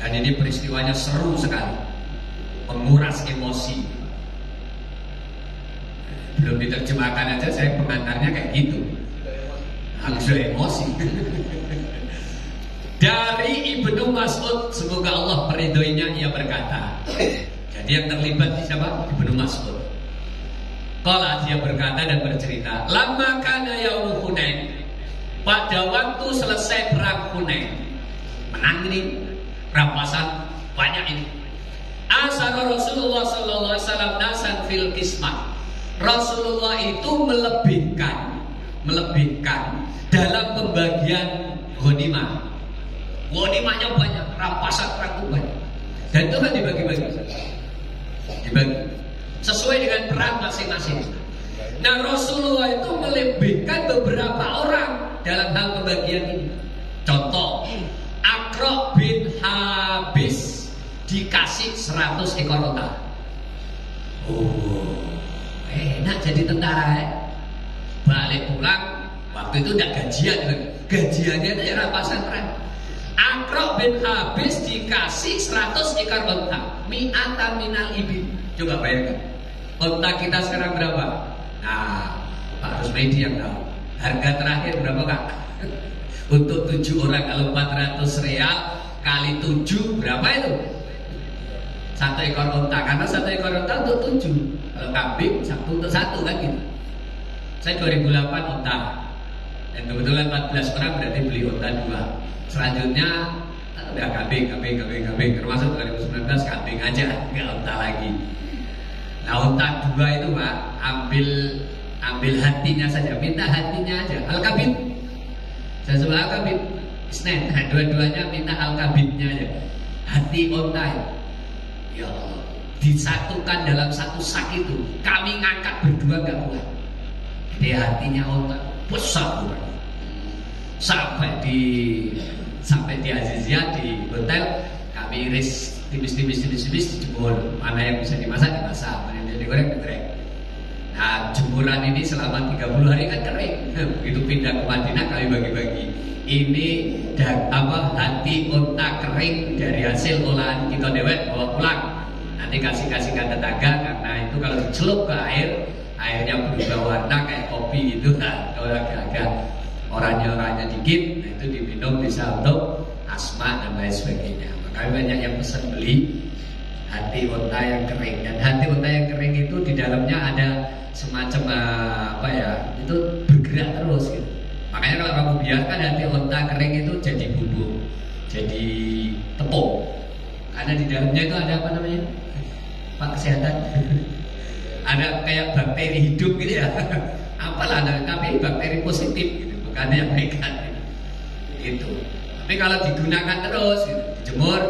dan ini peristiwanya seru sekali, menguras emosi. Belum diterjemahkan aja saya pengantarnya kayak gitu, langsung emosi. Dari Ibnu Mas'ud, semoga Allah meridhoinya, ia berkata. Jadi yang terlibat siapa? Ibnu Mas'ud. Qala, dia berkata dan bercerita, lamma kana yaum Hunain, pada waktu selesai perang Hunain, menang ini, rampasan banyak ini. Asal Rasulullah sallallahu alaihi wasallam nasan fil qismah. Rasulullah itu melebihkan dalam pembagian ghanimah. Ghanimahnya banyak, rampasan perang itu banyak. Dan itu kan dibagi-bagi sesuai dengan peran masing-masing. Nah, Rasulullah itu melebihkan beberapa orang dalam hal pembagian ini. Contoh, Aqra bin Habis dikasih 100 ekor unta. Oh, enak jadi tentara ya. Balik pulang, waktu itu udah gajian. Gajiannya itu ya rampasan perang. Aqra bin Habis dikasih 100 ekor unta. Mi'ata minal ibil. Coba bayangkan, unta kita sekarang berapa? Nah, Pak Rusmedi yang tahu. Harga terakhir berapa Kak? Untuk 7 orang, kalau 400 real kali 7 berapa itu? 1 ekor unta. Karena 1 ekor unta untuk 7. Kalau kambing 1 untuk 1 kan gitu. Saya 2008 unta. Dan kebetulan 14 orang berarti beli unta 2. Selanjutnya udah kambing. Termasuk 2019 kambing aja, nggak unta lagi. Nah, unta 2 itu Pak, ambil hatinya saja, minta hatinya aja, al-kabid. Saya sebut al-kabid, isnen. Nah, dua-duanya minta al-kabidnya aja, hati unta itu. Ya Allah, disatukan dalam satu sak itu, kami ngangkat berdua gak kuat. Jadi hatinya unta besar Pak. Sampai di Azizia di hotel kami iris tipis dijemur. Mana yang bisa dimasak, mana yang bisa digoreng. Nah, jemuran ini selama 30 hari kan kering. Begitu pindah ke Madinah kami bagi-bagi. Ini hati unta kering dari hasil olahan kita dewek bawa pulang. Nanti kasihkan tetangga, karena itu kalau dicelup ke air, airnya berubah warna kayak kopi gitu. Nah, kalau agak oranye-oranye dikit, nah itu diminum bisa untuk asma dan lain sebagainya. Kami banyak yang pesan beli hati unta yang kering. Dan hati unta yang kering itu di dalamnya ada semacam itu bergerak terus gitu. Makanya kalau kamu biarkan hati unta kering itu jadi bubuk, jadi tepung. Karena di dalamnya itu ada apa namanya, Pak Kesehatan? ada kayak bakteri hidup gitu ya. Apalah, tapi bakteri positif gitu, bukan yang negatif. Itu. Tapi kalau digunakan terus, gitu, dijemur,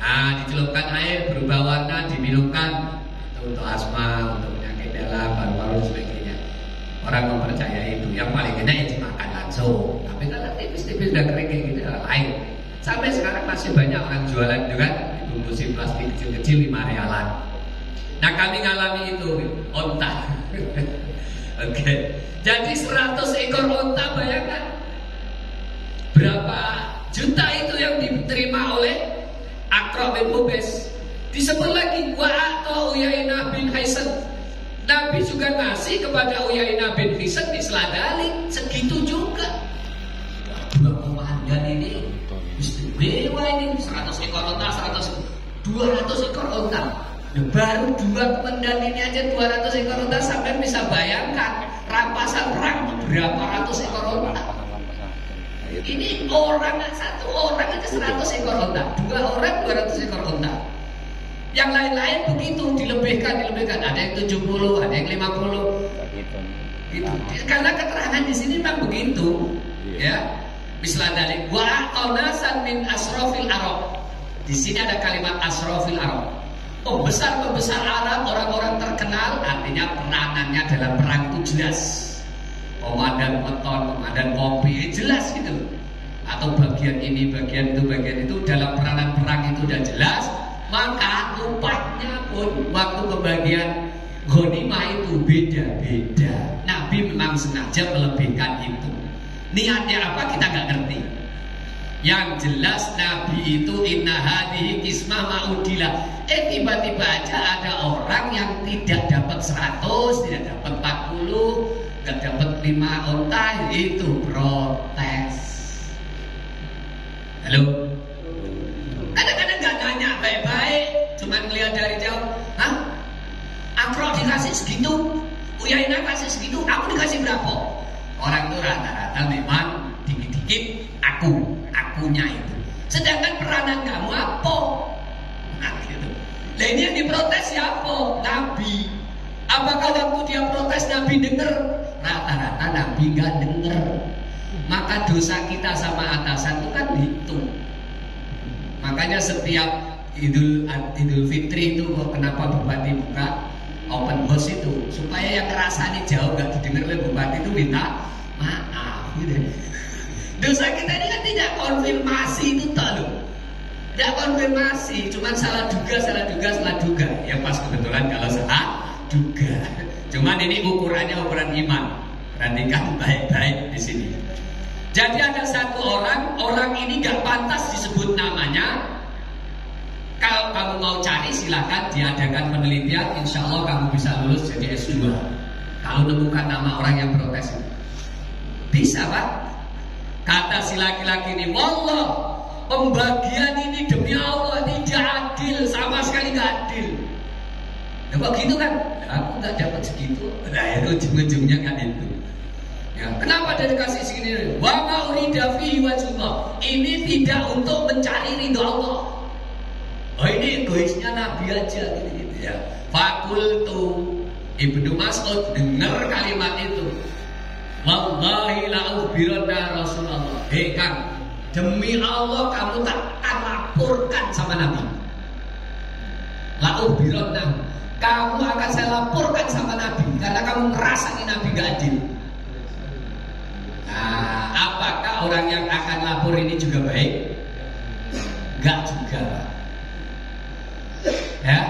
nah dicelupkan air berubah warna, diminumkan, itu untuk asma, untuk penyakit dalam, paru-paru dan sebagainya. Orang mempercayai itu. Yang paling enak ya dimakan langsung. Tapi kalau tipis-tipis udah kering kayak gitu, air. Sampai sekarang masih banyak orang jualan itu kan, dibungkusin plastik kecil-kecil 5 realan. Nah kami ngalami itu, onta. Oke. Jadi 100 ekor onta, bayangkan berapa juta itu yang diterima oleh Aqra' bin Habis. Disebut lagi wa atau Uyainah bin Hisn. Nabi juga ngasih kepada Uyainah bin Hisn di Seladalik segitu juga. Dua komandan ini istimewa ini, 100 ekor onta, 200 ekor onta. Baru 2 komandan ini aja 200 ekor onta, sampai bisa bayangkan rampasan perang berapa ratus ekor onta. Ini satu orang aja 100 ekor onta, 2 orang 200 ekor onta. Yang lain-lain begitu dilebihkan. Ada yang 70, ada yang 50. Gitu. Karena keterangan di sini memang begitu, ya. Misal dari wa qanasan min asrafil Arab. Di sini ada kalimat asrafil Arab. Pembesar-pembesar Arab, orang-orang terkenal, artinya peranannya dalam perang itu jelas. Komandan weton, komandan kopi, jelas gitu. Atau bagian ini, bagian itu dalam peranan perang itu sudah jelas. Maka upahnya pun waktu pembagian ghanimah itu beda-beda. Nabi memang sengaja melebihkan itu. Niatnya apa kita nggak ngerti. Yang jelas Nabi itu inna hadhihi qismah ma'udilah. Tiba-tiba aja ada orang yang tidak dapat 100, tidak dapat 40, nggak dapat 5 onta, itu protes. Halo? Kadang-kadang nggak nanya baik-baik, cuman ngeliat dari jauh. Hah? Aqra' dikasih segitu, Uyainah kasih segitu, aku dikasih berapa? Orang itu rata-rata memang dikit-dikit akunya itu. Sedangkan peranan kamu apa? Nah gitu. Nah ini yang diprotes siapa? Nabi. Apakah waktu dia protes Nabi dengar? Rata-rata Nabi nggak dengar. Maka dosa kita sama atasan itu kan hitung. Makanya setiap Idul Fitri itu kenapa Bupati buka open house itu, supaya yang ngerasani jauh gak didengar oleh Bupati itu minta maaf gitu. Dosa kita ini kan tidak konfirmasi itu tak loh. Tidak konfirmasi, cuman salah duga. Ya pas kebetulan kalau salah duga. Cuman ini ukurannya ukuran iman. Perhatikan baik-baik di sini. Jadi ada satu orang ini gak pantas disebut namanya. Kalau kamu mau cari silakan diadakan penelitian, insya Allah kamu bisa lulus jadi S2. Kalau menemukan nama orang yang protes, bisa Pak? Kata si laki-laki ini, wallah pembagian ini demi Allah tidak adil, sama sekali gak adil. Ya kok gitu kan? Aku gak dapat segitu. Nah itu ujung-ujungnya kan itu. Ya, kenapa dia dikasih segini? Wa ma urida fihi wajhullah. Ini tidak untuk mencari ridho Allah. Oh ini egoisnya Nabi aja gitu ya. Fakultu, Ibnu Mas'ud dengar kalimat itu. Wallahi la ukhbiranna Rasulullah. Hei Kang, demi Allah kamu tak akan laporkan sama Nabi. La ukhbiranna, kamu akan saya laporkan sama Nabi karena kamu ngerasani Nabi gak adil. Nah, apakah orang yang akan lapor ini juga baik? Gak juga. Ya,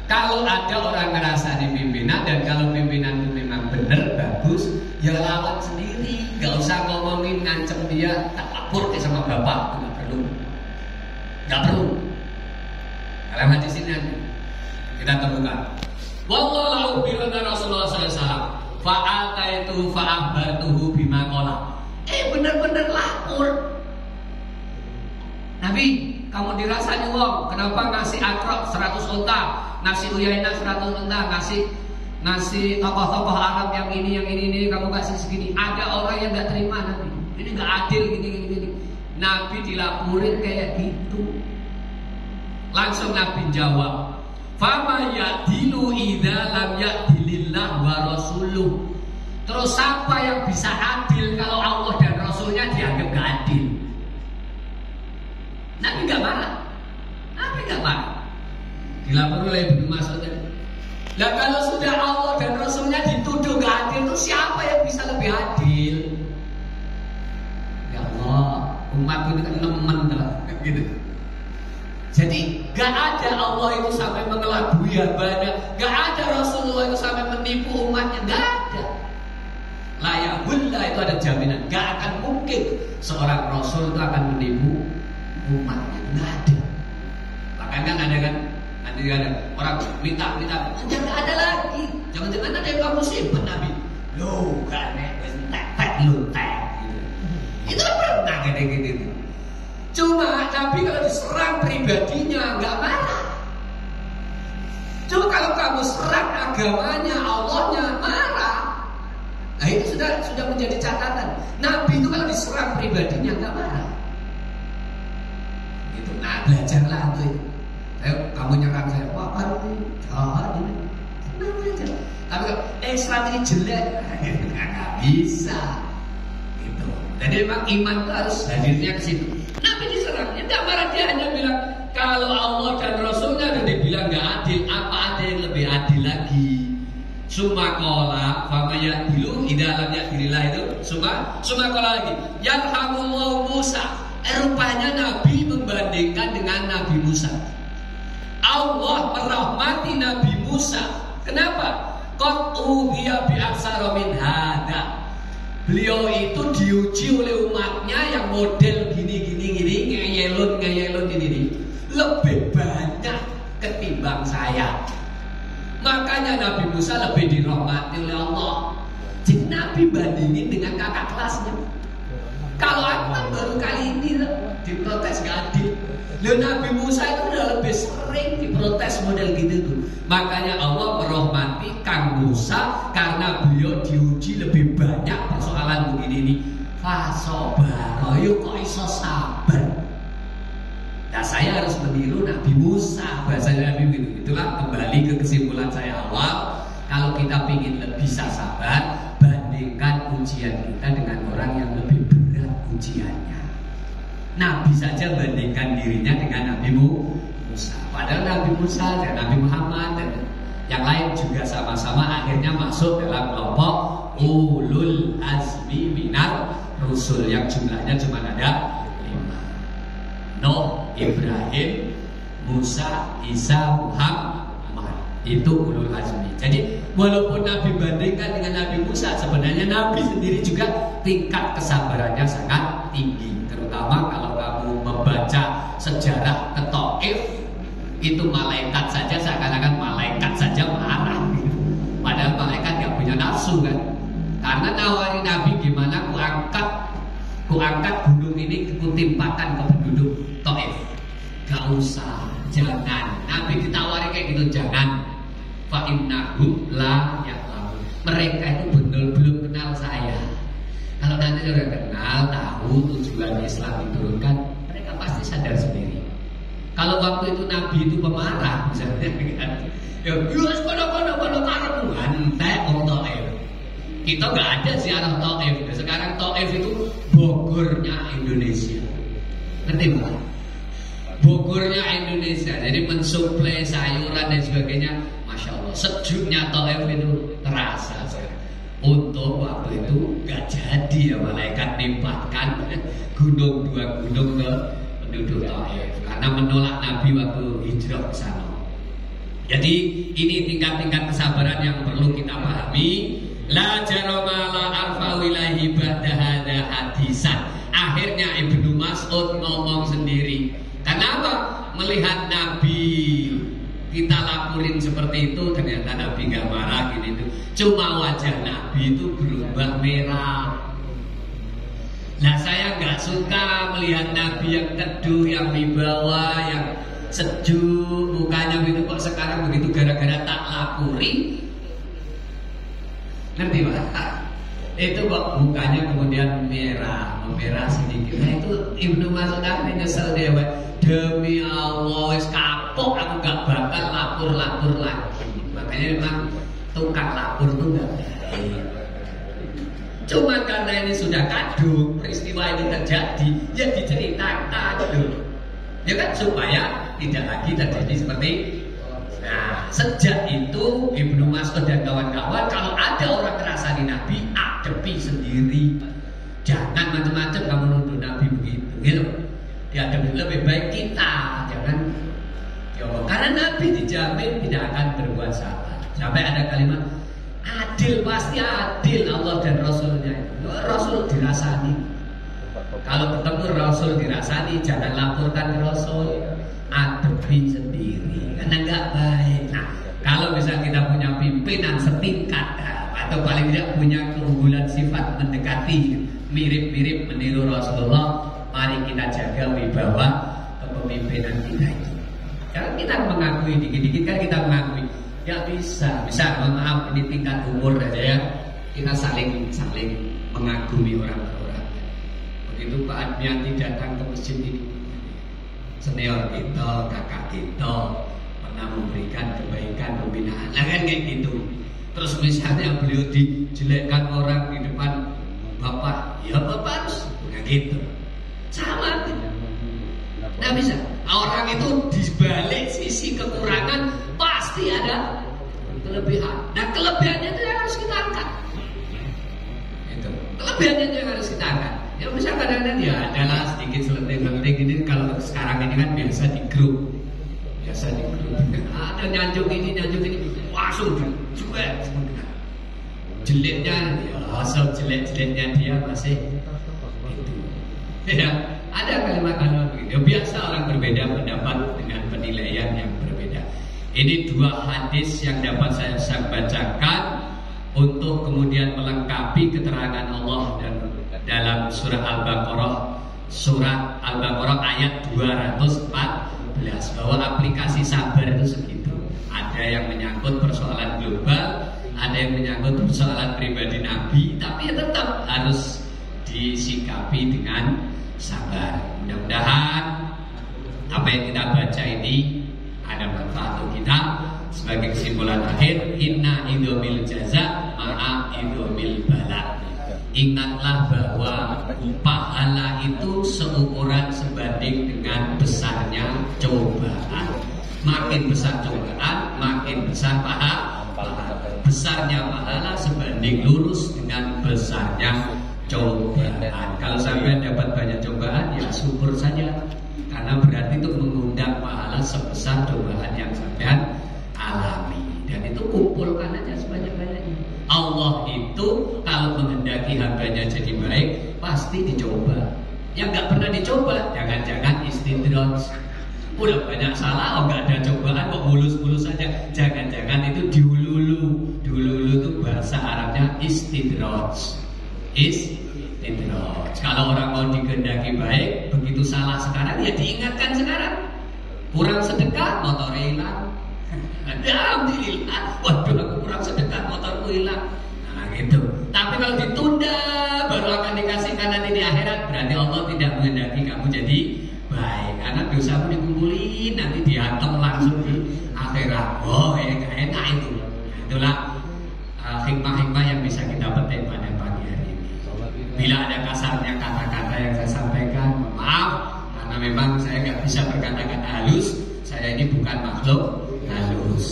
kalau ada orang ngerasani pimpinan dan kalau pimpinan itu memang benar bagus, ya lawan sendiri, nggak usah ngomongin ngancem dia tak lapor ke sama bapak, nggak perlu. Dalam hadis ini kita temukan. Wallahu bi'anna Rasulullah sallallahu alaihi wasallam fa'ataitu fa'abartuhu bima qala. Benar-benar lapor. Nabi, kamu dirasani wong, kenapa ngasih Aqra' 100 unta, ngasih Uyainah 100 unta, ngasih tokoh-tokoh Arab yang ini, kamu kasih segini. Ada orang yang gak terima Nabi. Ini gak adil gini. Nabi dilaporin kayak gitu. Langsung Nabi jawab, Fama ya'dilu idza lam ya'dilillah wa rasuluh. Terus siapa yang bisa adil kalau Allah dan Rasulnya dianggap gak adil? Nabi gak marah. Nabi gak marah. Dilapor oleh Ibnu Mas'ud. Lah kalau sudah Allah dan Rasulnya dituduh gak adil, itu siapa yang bisa lebih adil? Ya Allah, umat itu kan nemen lah, gitu. Jadi gak ada Allah itu sampai mengelabui hambanya, gak ada Rasulullah itu sampai menipu umatnya, gak ada. Layahullah itu ada jaminan, gak akan mungkin seorang Rasul itu akan menipu umatnya, gak ada. Bahkan kan ada kan, nanti ada orang minta, jangan ada lagi, jangan-jangan ada yang kamu simpen Nabi. Loh, gak ada, tek luntek. Itu kan pernah kayak gitu. Cuma Nabi kalau diserang pribadinya nggak marah. Cuma kalau kamu serang agamanya, Allahnya, marah. Nah itu sudah menjadi catatan. Nabi itu kalau diserang pribadinya nggak marah. Gitu. Nah belajarlah tuh itu. Kamu nyerang saya, wah baru ini jahat ini. Tenang aja. Tapi kalau serang ini jelek, nggak bisa. Gitu. Jadi memang iman itu harus hadirnya ke situ. Nabi diserangnya tidak marah, dia hanya bilang kalau Allah dan Rasulnya dan dibilang nggak adil, apa ada yang lebih adil lagi? Sumakola, famaya dulu, idalamnya dirilah itu. Sumakola lagi. Yarhamullahu Musa. Rupanya Nabi membandingkan dengan Nabi Musa. Allah merahmati Nabi Musa. Kenapa? Qad uhiya bi aksara min hada. Beliau itu diuji oleh umatnya yang model gini ngeyelon gini lebih banyak ketimbang saya. Makanya Nabi Musa lebih dirahmati oleh Allah. Jadi Nabi bandingin dengan kakak kelasnya. Kalau aku kan baru kali ini diprotes gak adil. Lalu Nabi Musa itu udah lebih sering diprotes model gitu tuh. Makanya Allah merahmati Kang Musa karena beliau diuji lebih banyak persoalan begini ini. Fasobar, yuk kok iso sabar. Nah saya harus meniru Nabi Musa, bahasanya Nabi begitu. Itulah kembali ke kesimpulan saya awal. Kalau kita ingin bisa sabar, bandingkan ujian kita dengan orang yang lebih berat ujiannya. Nabi saja bandingkan dirinya dengan Nabi Musa. Padahal Nabi Musa dan Nabi Muhammad dan yang lain juga sama-sama akhirnya masuk dalam kelompok ulul azmi minar rusul yang jumlahnya cuma ada 5. Nuh, Ibrahim, Musa, Isa, Muhammad. Itu ulul azmi. Jadi walaupun Nabi bandingkan dengan Nabi Musa, sebenarnya Nabi sendiri juga tingkat kesabarannya sangat tinggi. Terutama kalau kamu membaca sejarah ke Taif, itu malaikat saja seakan-akan malaikat saja marah. Padahal malaikat gak punya nafsu kan. Karena nawari Nabi gimana ku angkat gunung ini ku timpakan ke penduduk Taif. Gak usah, jangan. Nabi ditawari kayak gitu, jangan. Fa innahum la ya'lamun. Mereka itu benar belum kenal saya. Kalau nanti sudah kenal, tahu tujuan Islam diturunkan, mereka pasti sadar sendiri. Kalau waktu itu Nabi itu pemarah, misalnya kan, ya kono karepmu antek wong Taif. Kita nggak ada ziarah Taif. Sekarang Taif itu Bogornya Indonesia. Ngerti Pak? Bogornya Indonesia. Jadi mensuplai sayuran dan sebagainya. Masya Allah, sejuknya Taif itu terasa. Untuk waktu itu gak jadi ya malaikat nimpatkan gunung 2 gunung ke penduduk Taif karena menolak Nabi waktu hijrah ke sana. Jadi ini tingkat-tingkat kesabaran yang perlu kita pahami. La jarama la arfa wilahi ba'da hadza hadisan. Akhirnya Ibnu Mas'ud ngomong sendiri. Kenapa? Melihat Nabi kita laporin seperti itu, ternyata Nabi gak marah gini tuh. Cuma wajah Nabi itu berubah merah. Nah saya gak suka melihat Nabi yang teduh, yang wibawa, yang sejuk mukanya begitu. Kok sekarang begitu gara-gara tak lapori. Ngerti Pak? Itu kok mukanya kemudian merah sedikit. Nah itu Ibnu Mas'ud nyesel dia, demi Allah wis kapok, aku nggak bakal lapor lagi. Makanya memang tukang lapor itu nggak baik. Cuma karena ini sudah kadung, peristiwa ini terjadi, ya diceritakan loh. Ya kan supaya tidak lagi terjadi seperti. Nah, sejak itu Ibnu Mas'ud dan kawan-kawan, kalau ada orang ngerasani Nabi, adepi sendiri. Jangan macam-macam kamu nuduh Nabi begitu, gitu. Diadepi lebih baik kita, jangan. Ya, karena Nabi dijamin tidak akan berbuat salah. Sampai ada kalimat adil, pasti adil Allah dan Rasulnya. Rasul dirasani. Kalau ketemu Rasul dirasani, jangan laporkan ke Rasul, adepi sendiri, karena nggak baik. Nah, kalau misalnya kita punya pimpinan setingkat atau paling tidak punya keunggulan sifat mendekati, mirip-mirip meniru Rasulullah, mari kita jaga wibawa kepemimpinan kita itu. Karena kita mengakui dikit-dikit kan kita mengakui, ya bisa, maaf ini tingkat umur aja ya, kita saling mengagumi orang. Begitu Pak Admianti datang ke masjid ini, senior kita, kakak kita pernah memberikan kebaikan pembinaan, nah kan kayak gitu. Terus misalnya beliau dijelekkan orang di depan bapak, ya bapak harus nggak gitu, sama. Nah bisa, orang itu di balik sisi kekurangan pasti ada kelebihan. Nah kelebihannya itu yang harus kita angkat. Itu kelebihannya itu yang harus kita angkat. Ya bisa kadang-kadang ya adalah sedikit selenting ini, kalau sekarang ini kan biasa di grup. Ada nyanjung ini, langsung dicuek. Jeleknya, ya asal jelek-jeleknya dia masih itu. Ya, ada kalimat-kalimat begitu. Ya, biasa orang berbeda pendapat dengan penilaian yang berbeda. Ini dua hadis yang dapat saya bacakan untuk kemudian melengkapi keterangan Allah dan dalam surah Al-Baqarah ayat 214 bahwa aplikasi sabar itu segitu. Ada yang menyangkut persoalan global, ada yang menyangkut persoalan pribadi Nabi, tapi ya tetap harus disikapi dengan sabar. Mudah-mudahan apa yang kita baca ini ada manfaat untuk kita. Sebagai kesimpulan akhir, inna idhomil jaza ma'a idhomil bala. Ingatlah bahwa pahala itu seukuran sebanding dengan besarnya cobaan. Makin besar cobaan, makin besar pahala. Besarnya pahala sebanding lurus dengan besarnya cobaan. Kalau sampai dapat banyak cobaan, ya syukur saja, karena berarti itu mengundang pahala sebesar cobaan yang sampean alami. Dan itu kumpulkan aja sebanyak-banyaknya. Allah itu kalau menghendaki hambanya jadi baik, pasti dicoba. Yang nggak pernah dicoba, jangan-jangan istidraj. Udah banyak salah, nggak ada cobaan, kok mulus-mulus saja. Jangan-jangan itu diululu. Diululu itu bahasa Arabnya istidraj. Istidraj. Kalau orang mau dikehendaki baik, begitu salah sekarang, ya diingatkan sekarang. Kurang sedekah, motor hilang. Alhamdulillah, waduh aku kurang sedekah, motorku hilang. Nah gitu. Tapi kalau ditunda baru akan dikasihkan nanti di akhirat, berarti Allah tidak menghendaki kamu jadi baik, karena dosamu dikumpulin nanti dihantam langsung di akhirat. Oh ya gak enak itu. Itulah hikmah-hikmah yang bisa kita petik pada pagi hari ini. Bila ada kasarnya kata-kata yang saya sampaikan, maaf, karena memang saya nggak bisa berkata-kata halus. Saya ini bukan makhluk halus,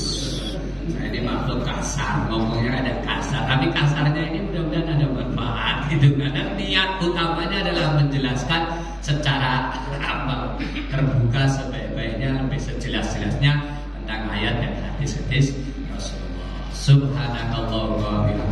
saya ini makhluk kasar, ngomongnya ada kasar, tapi kasarnya ini mudah-mudahan ada manfaat gitu. Karena niat utamanya adalah menjelaskan secara terbuka sebaik-baiknya, lebih sejelas-jelasnya tentang ayat dan hadis-hadis Rasulullah. Subhanallah wa bihamdihi.